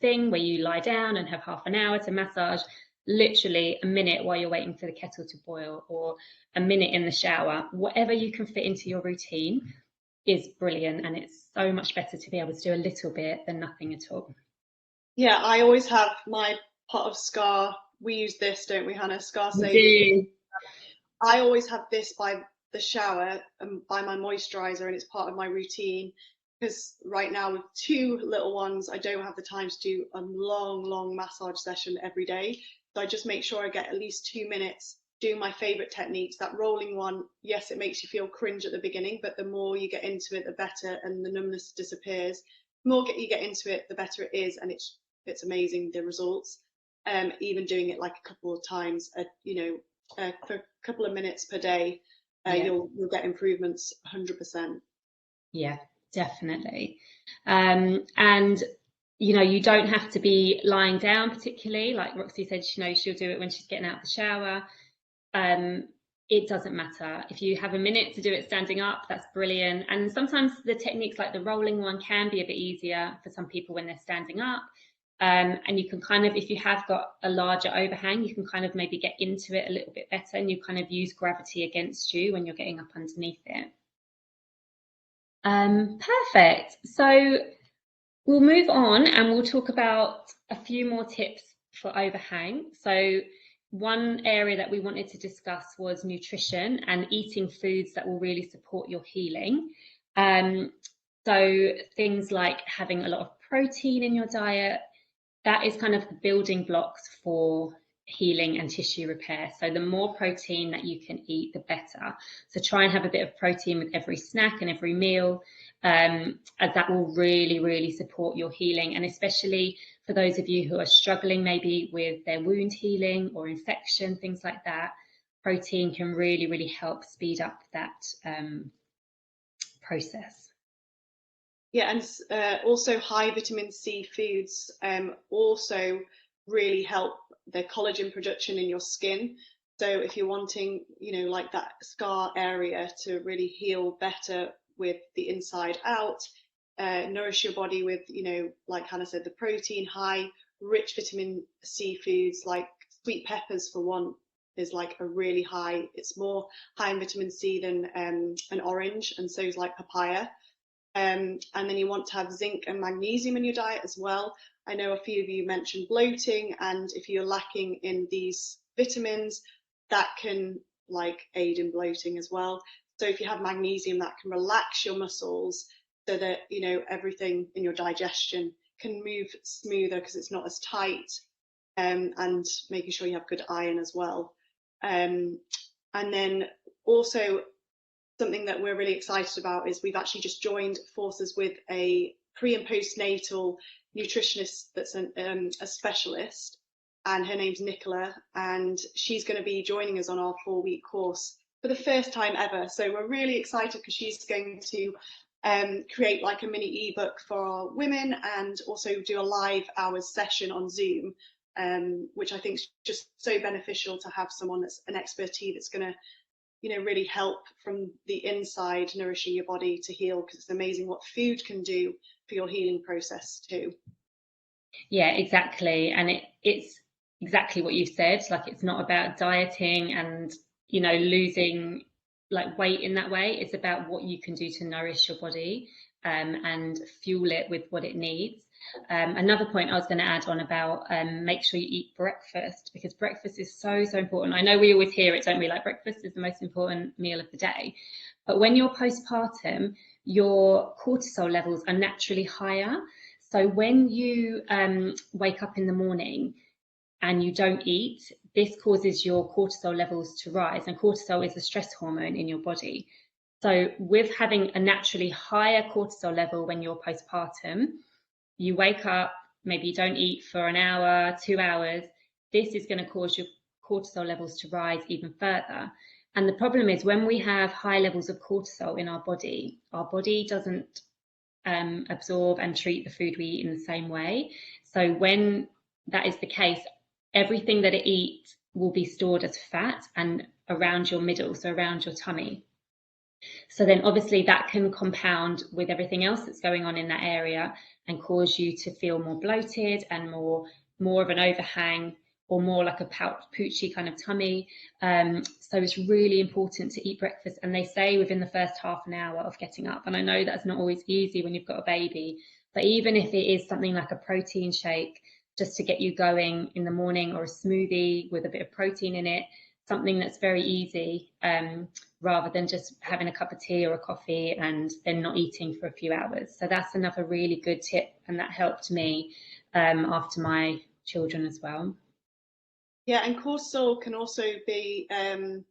thing where you lie down and have half an hour to massage. Literally a minute while you're waiting for the kettle to boil, or a minute in the shower, whatever you can fit into your routine is brilliant. And it's so much better to be able to do a little bit than nothing at all. Yeah, I always have my pot of Scar. We use this, don't we, Hannah? Scar Saving. I always have this by the shower and by my moisturizer, and it's part of my routine, because right now with 2 little ones, I don't have the time to do a long massage session every day. So I just make sure I get at least 2 minutes doing my favorite techniques. That rolling one, yes, it makes you feel cringe at the beginning, but the more you get into it, the better, and the numbness disappears. The more you get into it, the better it is, and it's amazing, the results. Even doing it like a couple of times, for a couple of minutes per day, you'll get improvements 100%. Yeah, definitely. And you don't have to be lying down particularly. Like Roxy said, she'll do it when she's getting out of the shower. It doesn't matter. If you have a minute to do it standing up, that's brilliant. And sometimes the techniques like the rolling one can be a bit easier for some people when they're standing up. And you can kind of, if you have got a larger overhang, you can kind of maybe get into it a little bit better, and you kind of use gravity against you when you're getting up underneath it. Perfect. So we'll move on and we'll talk about a few more tips for overhang. So one area that we wanted to discuss was nutrition and eating foods that will really support your healing. So things like having a lot of protein in your diet, that is kind of the building blocks for healing and tissue repair. So the more protein that you can eat, the better. So try and have a bit of protein with every snack and every meal, as that will really support your healing. And especially for those of you who are struggling maybe with their wound healing or infection, things like that, protein can really help speed up that process. Yeah, and also high vitamin C foods also really help the collagen production in your skin. So if you're wanting, like that scar area to really heal better with the inside out, nourish your body with, like Hannah said, the protein, high, rich vitamin C foods like sweet peppers, for one, is like a really high, it's more high in vitamin C than an orange, and so is like papaya. And then you want to have zinc and magnesium in your diet as well. I know a few of you mentioned bloating, and if you're lacking in these vitamins, that can aid in bloating as well. So if you have magnesium, that can relax your muscles so that everything in your digestion can move smoother because it's not as tight, and making sure you have good iron as well. And then also something that we're really excited about is we've actually just joined forces with a pre and postnatal nutritionist that's a specialist, and her name's Nicola, and she's going to be joining us on our 4-week course for the first time ever. So we're really excited because she's going to create like a mini ebook for our women and also do a live hours session on Zoom, which I think is just so beneficial to have someone that's an expertise that's going to, you know, really help from the inside, nourishing your body to heal, because it's amazing what food can do for your healing process too. Yeah, exactly. And it's exactly what you said. Like, it's not about dieting and, you know, losing like weight in that way. It's about what you can do to nourish your body, and fuel it with what it needs. Another point I was going to add on about, make sure you eat breakfast, because breakfast is so, so important. I know we always hear it, don't we? Like, breakfast is the most important meal of the day. But when you're postpartum, your cortisol levels are naturally higher. So when you wake up in the morning and you don't eat, this causes your cortisol levels to rise. And cortisol is a stress hormone in your body. So with having a naturally higher cortisol level when you're postpartum, you wake up, maybe you don't eat for an hour, 2 hours, this is going to cause your cortisol levels to rise even further. And the problem is, when we have high levels of cortisol in our body doesn't absorb and treat the food we eat in the same way. So when that is the case, everything that it eats will be stored as fat and around your middle, so around your tummy. So then obviously that can compound with everything else that's going on in that area and cause you to feel more bloated and more of an overhang, or more like a poochy kind of tummy. So it's really important to eat breakfast. And they say within the first half an hour of getting up. And I know that's not always easy when you've got a baby, but even if it is something like a protein shake, just to get you going in the morning, or a smoothie with a bit of protein in it, something that's very easy, rather than just having a cup of tea or a coffee and then not eating for a few hours. So that's another really good tip, and that helped me after my children as well. Yeah, and cortisol can also be, the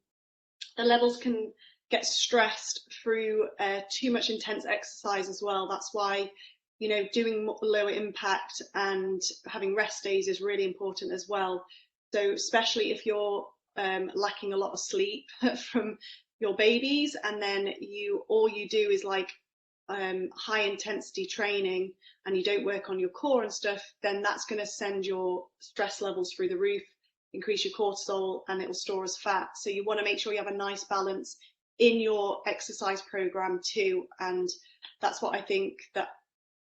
levels can get stressed through too much intense exercise as well. That's why, you know, doing lower impact and having rest days is really important as well. So especially if you're lacking a lot of sleep from your babies, and then all you do is like high intensity training, and you don't work on your core and stuff, then that's going to send your stress levels through the roof, increase your cortisol, and it will store as fat. So you want to make sure you have a nice balance in your exercise program too. And that's what I think that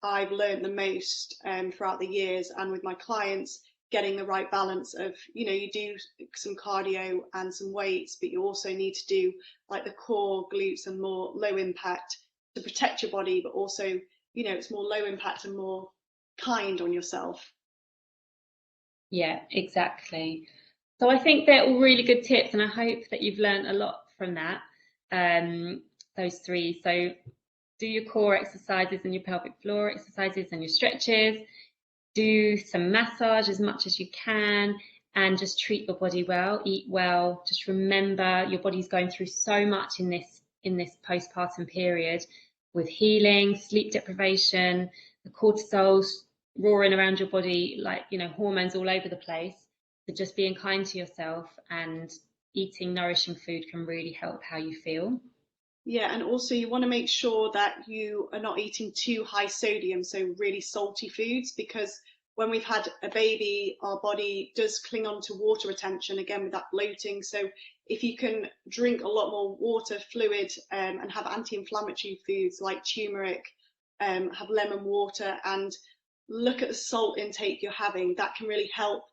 I've learned the most throughout the years, and with my clients, getting the right balance of, you know, you do some cardio and some weights, but you also need to do like the core, glutes, and more low impact to protect your body, but also, you know, it's more low impact and more kind on yourself. Yeah, exactly. So I think they're all really good tips, and I hope that you've learned a lot from that, those three. So do your core exercises and your pelvic floor exercises and your stretches. Do some massage as much as you can, and just treat your body well, eat well. Just remember, your body's going through so much in this postpartum period, with healing, sleep deprivation, the cortisol's roaring around your body, like, you know, hormones all over the place. So just being kind to yourself and eating nourishing food can really help how you feel. Yeah, and also you want to make sure that you are not eating too high sodium, so really salty foods, because when we've had a baby, our body does cling on to water retention again with that bloating. So if you can drink a lot more water, fluid, and have anti-inflammatory foods like turmeric, have lemon water, and look at the salt intake you're having, that can really help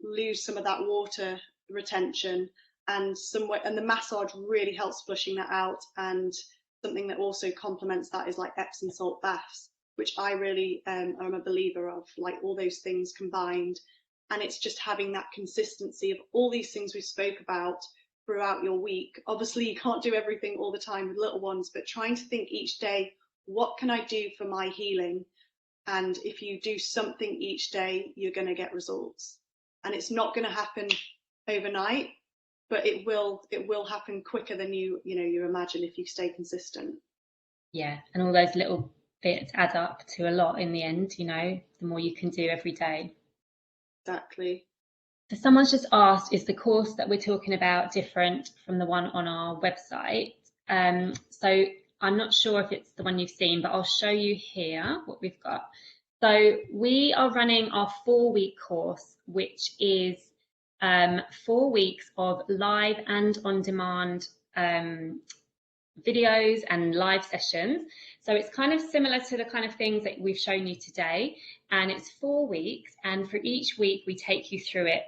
lose some of that water retention. And the massage really helps flushing that out. And something that also complements that is like Epsom salt baths, which I really am a believer of, like all those things combined. And it's just having that consistency of all these things we spoke about throughout your week. Obviously you can't do everything all the time with little ones, but trying to think each day, what can I do for my healing? And if you do something each day, you're going to get results. And it's not going to happen overnight. but it will happen quicker than you imagine if you stay consistent. Yeah, and all those little bits add up to a lot in the end, the more you can do every day. Exactly. So someone's just asked, is the course that we're talking about different from the one on our website? So I'm not sure if it's the one you've seen, but I'll show you here what we've got. So we are running our 4-week course, which is 4 weeks of live and on-demand videos and live sessions. So it's kind of similar to the kind of things that we've shown you today, and it's 4 weeks, and for each week we take you through it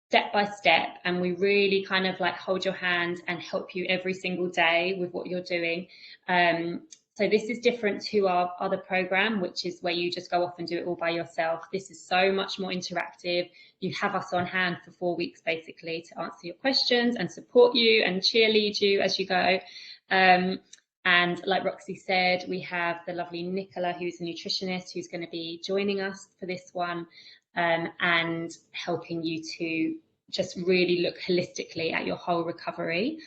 step by step, and we really kind of like hold your hand and help you every single day with what you're doing. So this is different to our other program, which is where you just go off and do it all by yourself. This is so much more interactive. You have us on hand for 4 weeks basically to answer your questions and support you and cheerlead you as you go. And like Roxy said, we have the lovely Nicola, who's a nutritionist, who's going to be joining us for this one, and helping you to just really look holistically at your whole recovery.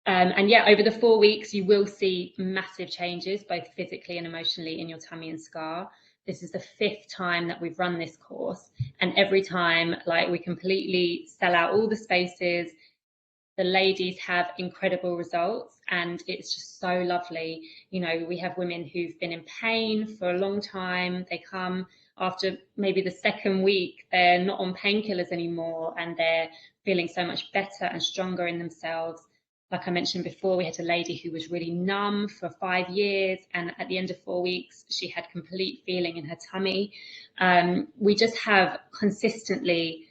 And yeah, over the 4 weeks, you will see massive changes, both physically and emotionally, in your tummy and scar. This is the 5th time that we've run this course, and every time, like, we completely sell out all the spaces. The ladies have incredible results, and it's just so lovely. We have women who've been in pain for a long time. They come after maybe the 2nd week, they're not on painkillers anymore, and they're feeling so much better and stronger in themselves. Like I mentioned before, we had a lady who was really numb for 5 years, and at the end of 4 weeks, she had complete feeling in her tummy. We just have consistently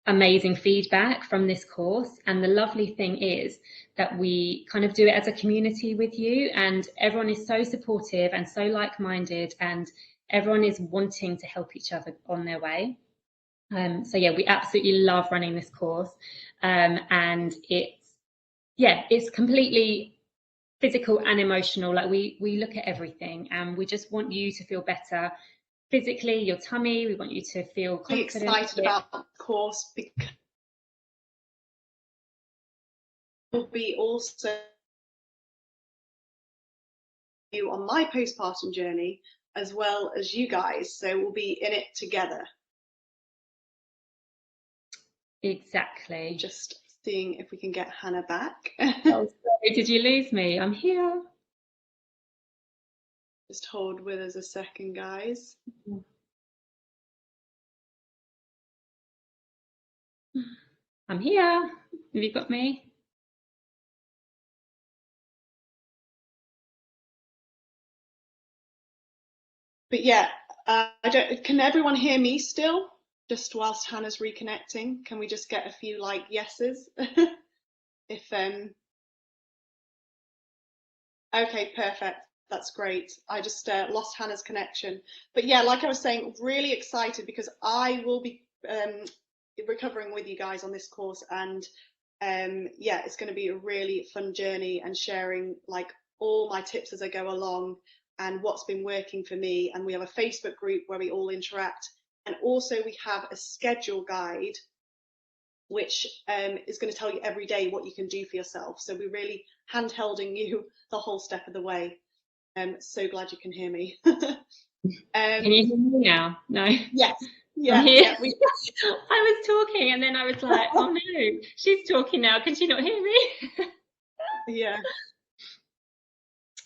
amazing feedback from this course, and the lovely thing is that we kind of do it as a community with you, and everyone is so supportive and so like-minded, and everyone is wanting to help each other on their way. So yeah, we absolutely love running this course, and it's completely physical and emotional. Like we look at everything, and we just want you to feel better physically, your tummy. We want you to feel confident. I'm excited about the course because will be also you on my postpartum journey as well as you guys, so we'll be in it together. Exactly. Just seeing if we can get Hannah back. Oh, sorry, did you lose me? I'm here. Just hold with us a second, guys. I'm here. Have you got me? But yeah, can everyone hear me still? Just whilst Hannah's reconnecting, can we just get a few like yeses? If okay, perfect. That's great. I just lost Hannah's connection. But yeah, like I was saying, really excited because I will be recovering with you guys on this course, and yeah, it's going to be a really fun journey and sharing like all my tips as I go along and what's been working for me. And we have a Facebook group where we all interact, and also we have a schedule guide which is going to tell you every day what you can do for yourself. So we're really handholding you the whole step of the way. So glad you can hear me. Can you hear me now? No. Yes. Yeah. Yeah. I was talking, and then I was like, oh no, she's talking now. Can she not hear me? Yeah.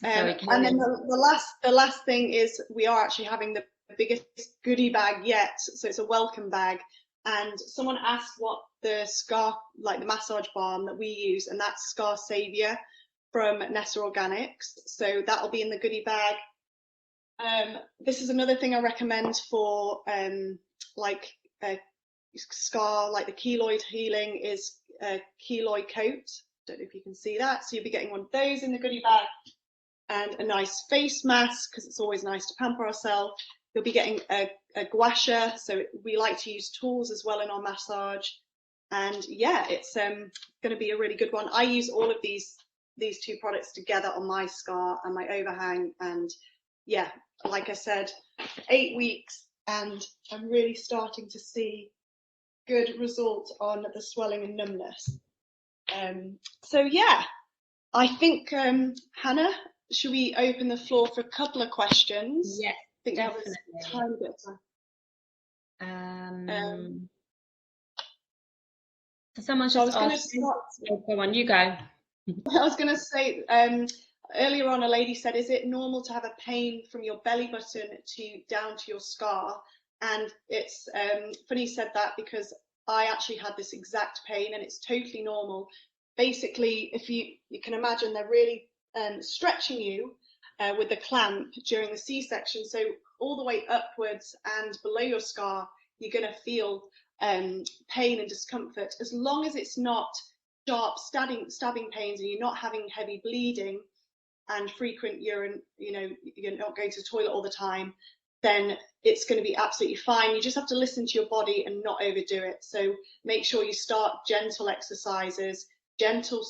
And then the last thing is we are actually having the biggest goodie bag yet. So it's a welcome bag. And someone asked what the scar, like the massage balm that we use, and that's Scar Savior from Nessa Organics. So that'll be in the goodie bag. This is another thing I recommend for like scar, like the keloid healing, is a keloid coat. Don't know if you can see that. So you'll be getting one of those in the goodie bag, and a nice face mask because it's always nice to pamper ourselves. You'll be getting a gua sha, so we like to use tools as well in our massage. And yeah, it's going to be a really good one. I use all of these 2 products together on my scar and my overhang, and yeah, like I said, 8 weeks, and I'm really starting to see good result on the swelling and numbness. So yeah, I think Hannah, should we open the floor for a couple of questions? Yes, I think definitely. that was a tiny bit of time. So someone's So I just was going to asked. start. Oh, go on, you go. I was going to say, earlier on, a lady said, is it normal to have a pain from your belly button to down to your scar? And it's funny you said that, because I actually had this exact pain, and it's totally normal. Basically, if you can imagine, they're really stretching you with the clamp during the C-section. So all the way upwards and below your scar, you're going to feel pain and discomfort. As long as it's not sharp stabbing pains and you're not having heavy bleeding and frequent urine, you're not going to the toilet all the time, then it's going to be absolutely fine. You just have to listen to your body and not overdo it. So make sure you start gentle exercises, gentle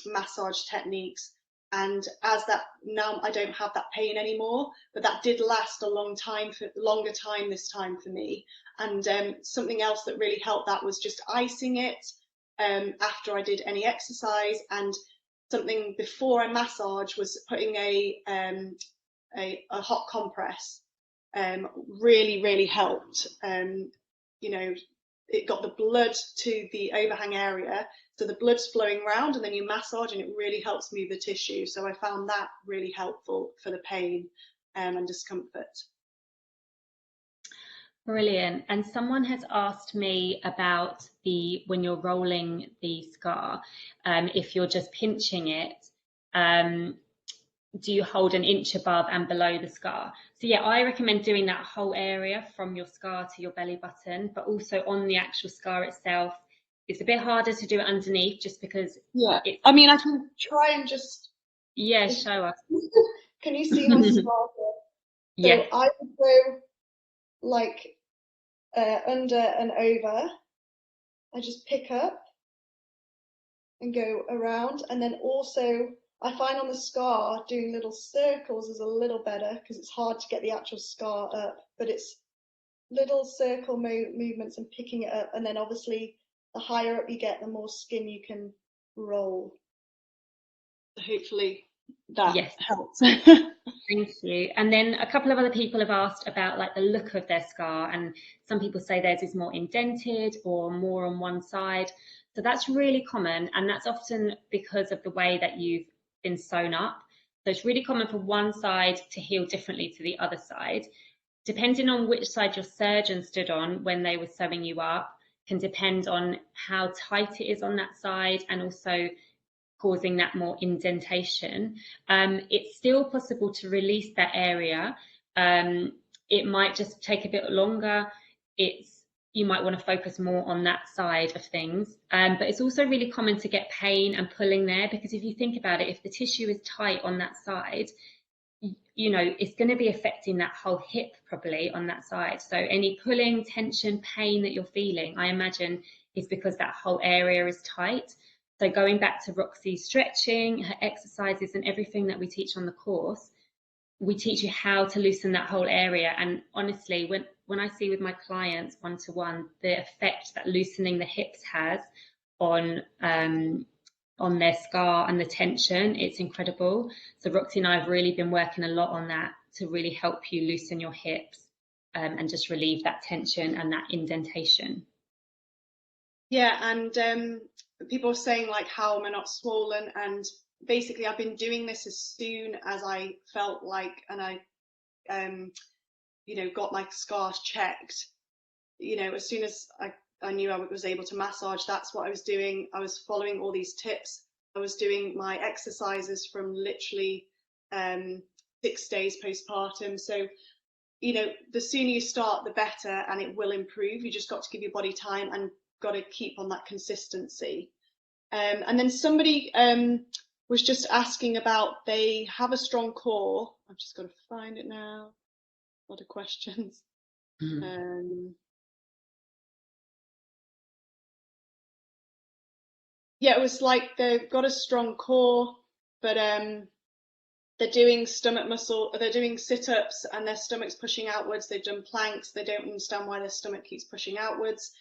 massage techniques. And as that, now I don't have that pain anymore, but that did last a longer time this time for me. And something else that really helped that was just icing it after I did any exercise. And something before I massage was putting a hot compress. Really helped. It got the blood to the overhang area, so the blood's flowing around, and then you massage and it really helps move the tissue. So I found that really helpful for the pain and discomfort. Brilliant. And someone has asked me about when you're rolling the scar, if you're just pinching it, do you hold an inch above and below the scar? So yeah, I recommend doing that whole area from your scar to your belly button, but also on the actual scar itself. It's a bit harder to do it underneath, just because. Yeah, I mean, I can try and just. Yeah, show us. Can you see my scar? Yeah. So I would go like under and over. I just pick up and go around, and then also I find on the scar doing little circles is a little better, because it's hard to get the actual scar up, but it's little circle movements and picking it up, and then obviously the higher up you get, the more skin you can roll. Hopefully that helps. Thank you. And then a couple of other people have asked about like the look of their scar, and some people say theirs is more indented or more on one side. So that's really common, and that's often because of the way that you've been sewn up. So it's really common for one side to heal differently to the other side. Depending on which side your surgeon stood on when they were sewing you up can depend on how tight it is on that side, and also causing that more indentation. It's still possible to release that area. It might just take a bit longer. You might want to focus more on that side of things. But it's also really common to get pain and pulling there, because if you think about it, if the tissue is tight on that side, it's going to be affecting that whole hip probably on that side. So any pulling, tension, pain that you're feeling, I imagine, is because that whole area is tight. So going back to Roxy's stretching, her exercises and everything that we teach on the course, we teach you how to loosen that whole area. And honestly, when I see with my clients one-to-one, the effect that loosening the hips has on their scar and the tension, it's incredible. So Roxy and I have really been working a lot on that to really help you loosen your hips and just relieve that tension and that indentation. Yeah, and people are saying like, how am I not swollen? And basically I've been doing this as soon as I felt like, and I got my scars checked, as soon as I knew I was able to massage, that's what I was doing. I was following all these tips. I was doing my exercises from literally 6 days postpartum. So, the sooner you start, the better, and it will improve. You just got to give your body time and got to keep on that consistency. And then somebody was just asking about, they have a strong core. I've just got to find it now. A lot of questions. Yeah, it was like they've got a strong core, but they're doing they're doing sit-ups and their stomach's pushing outwards. They've done planks. They don't understand why their stomach keeps pushing outwards.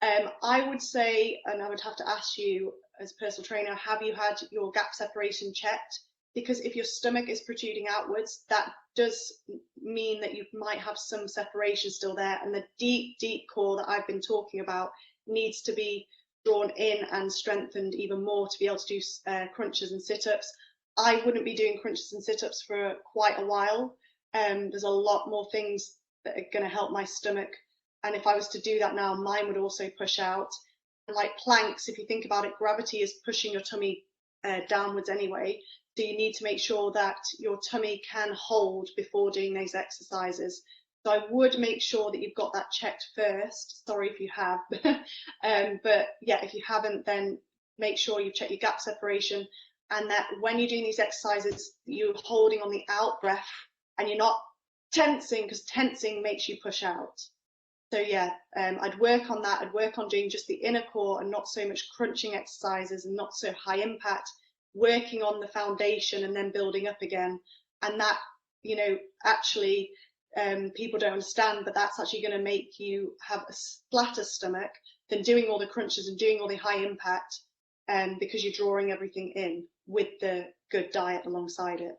I would say, and I would have to ask you as a personal trainer, have you had your gap separation checked? Because if your stomach is protruding outwards, that does mean that you might have some separation still there, and the deep, deep core that I've been talking about needs to be drawn in and strengthened even more to be able to do crunches and sit-ups. I wouldn't be doing crunches and sit-ups for quite a while. There's a lot more things that are going to help my stomach, and if I was to do that now, mine would also push out. And like planks, if you think about it, gravity is pushing your tummy downwards anyway, so you need to make sure that your tummy can hold before doing those exercises. So I would make sure that you've got that checked first. Sorry if you have, but yeah, if you haven't, then make sure you check your gap separation, and that when you're doing these exercises, you're holding on the out breath and you're not tensing, because tensing makes you push out. So yeah, I'd work on that. I'd work on doing just the inner core and not so much crunching exercises and not so high impact, working on the foundation and then building up again. And that, you know, actually people don't understand, but that's actually going to make you have a flatter stomach than doing all the crunches and doing all the high impact, because you're drawing everything in with the good diet alongside it.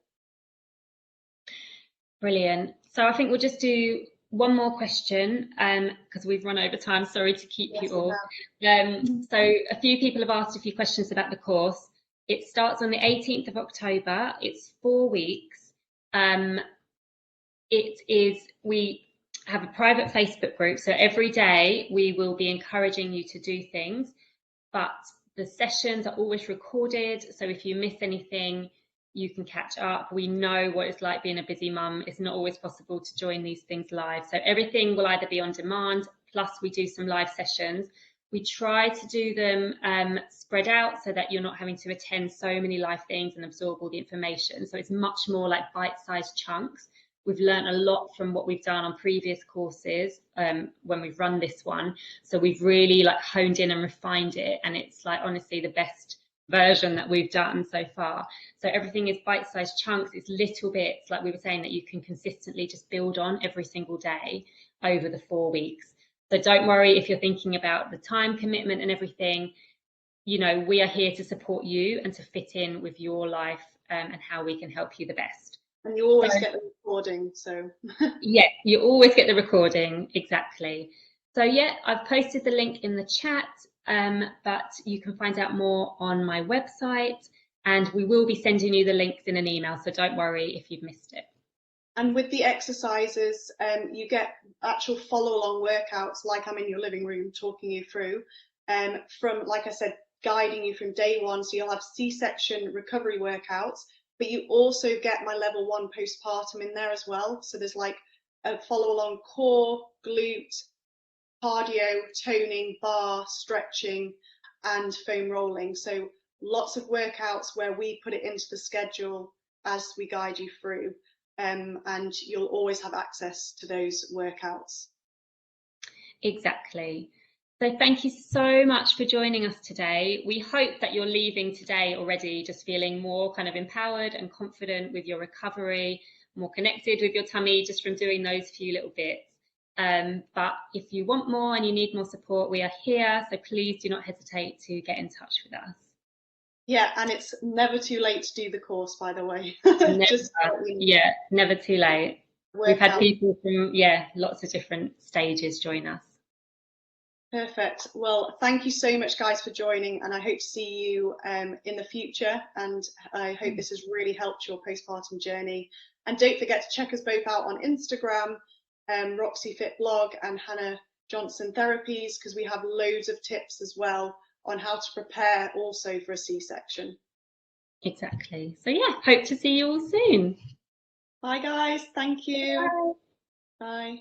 Brilliant. So I think we'll just do one more question, because we've run over time. Sorry to keep you all. So a few people have asked a few questions about the course. It starts on the 18th of October. It's 4 weeks. We have a private Facebook group, so every day we will be encouraging you to do things, but the sessions are always recorded, so if you miss anything, you can catch up. We know what it's like being a busy mum. It's not always possible to join these things live, so everything will either be on demand, plus we do some live sessions. We try to do them spread out so that you're not having to attend so many live things and absorb all the information, so it's much more like bite-sized chunks. We've learned a lot from what we've done on previous courses when we've run this one. So we've really like honed in and refined it. And it's like honestly the best version that we've done so far. So everything is bite-sized chunks. It's little bits, like we were saying, that you can consistently just build on every single day over the 4 weeks. So don't worry if you're thinking about the time commitment and everything. You know, we are here to support you and to fit in with your life and how we can help you the best. And you always get the recording, so. Yeah, you always get the recording, exactly. So yeah, I've posted the link in the chat, but you can find out more on my website, and we will be sending you the links in an email, so don't worry if you've missed it. And with the exercises, you get actual follow-along workouts, like I'm in your living room talking you through, from, like I said, guiding you from day one. So you'll have C-section recovery workouts, but you also get my level 1 postpartum in there as well. So there's like a follow along core, glute, cardio, toning, bar, stretching, and foam rolling. So lots of workouts where we put it into the schedule as we guide you through. And you'll always have access to those workouts. Exactly. So thank you so much for joining us today. We hope that you're leaving today already just feeling more kind of empowered and confident with your recovery, more connected with your tummy just from doing those few little bits. But if you want more and you need more support, we are here. So please do not hesitate to get in touch with us. Yeah, and it's never too late to do the course, by the way. Yeah, never too late. We've had people from, lots of different stages join us. Perfect. Well, thank you so much, guys, for joining, and I hope to see you in the future, and I hope this has really helped your postpartum journey. And don't forget to check us both out on Instagram, Roxy Fit Blog and Hannah Johnson Therapies, because we have loads of tips as well on how to prepare also for a C-section. Exactly. So yeah, hope to see you all soon. Bye, guys. Thank you. Bye. Bye.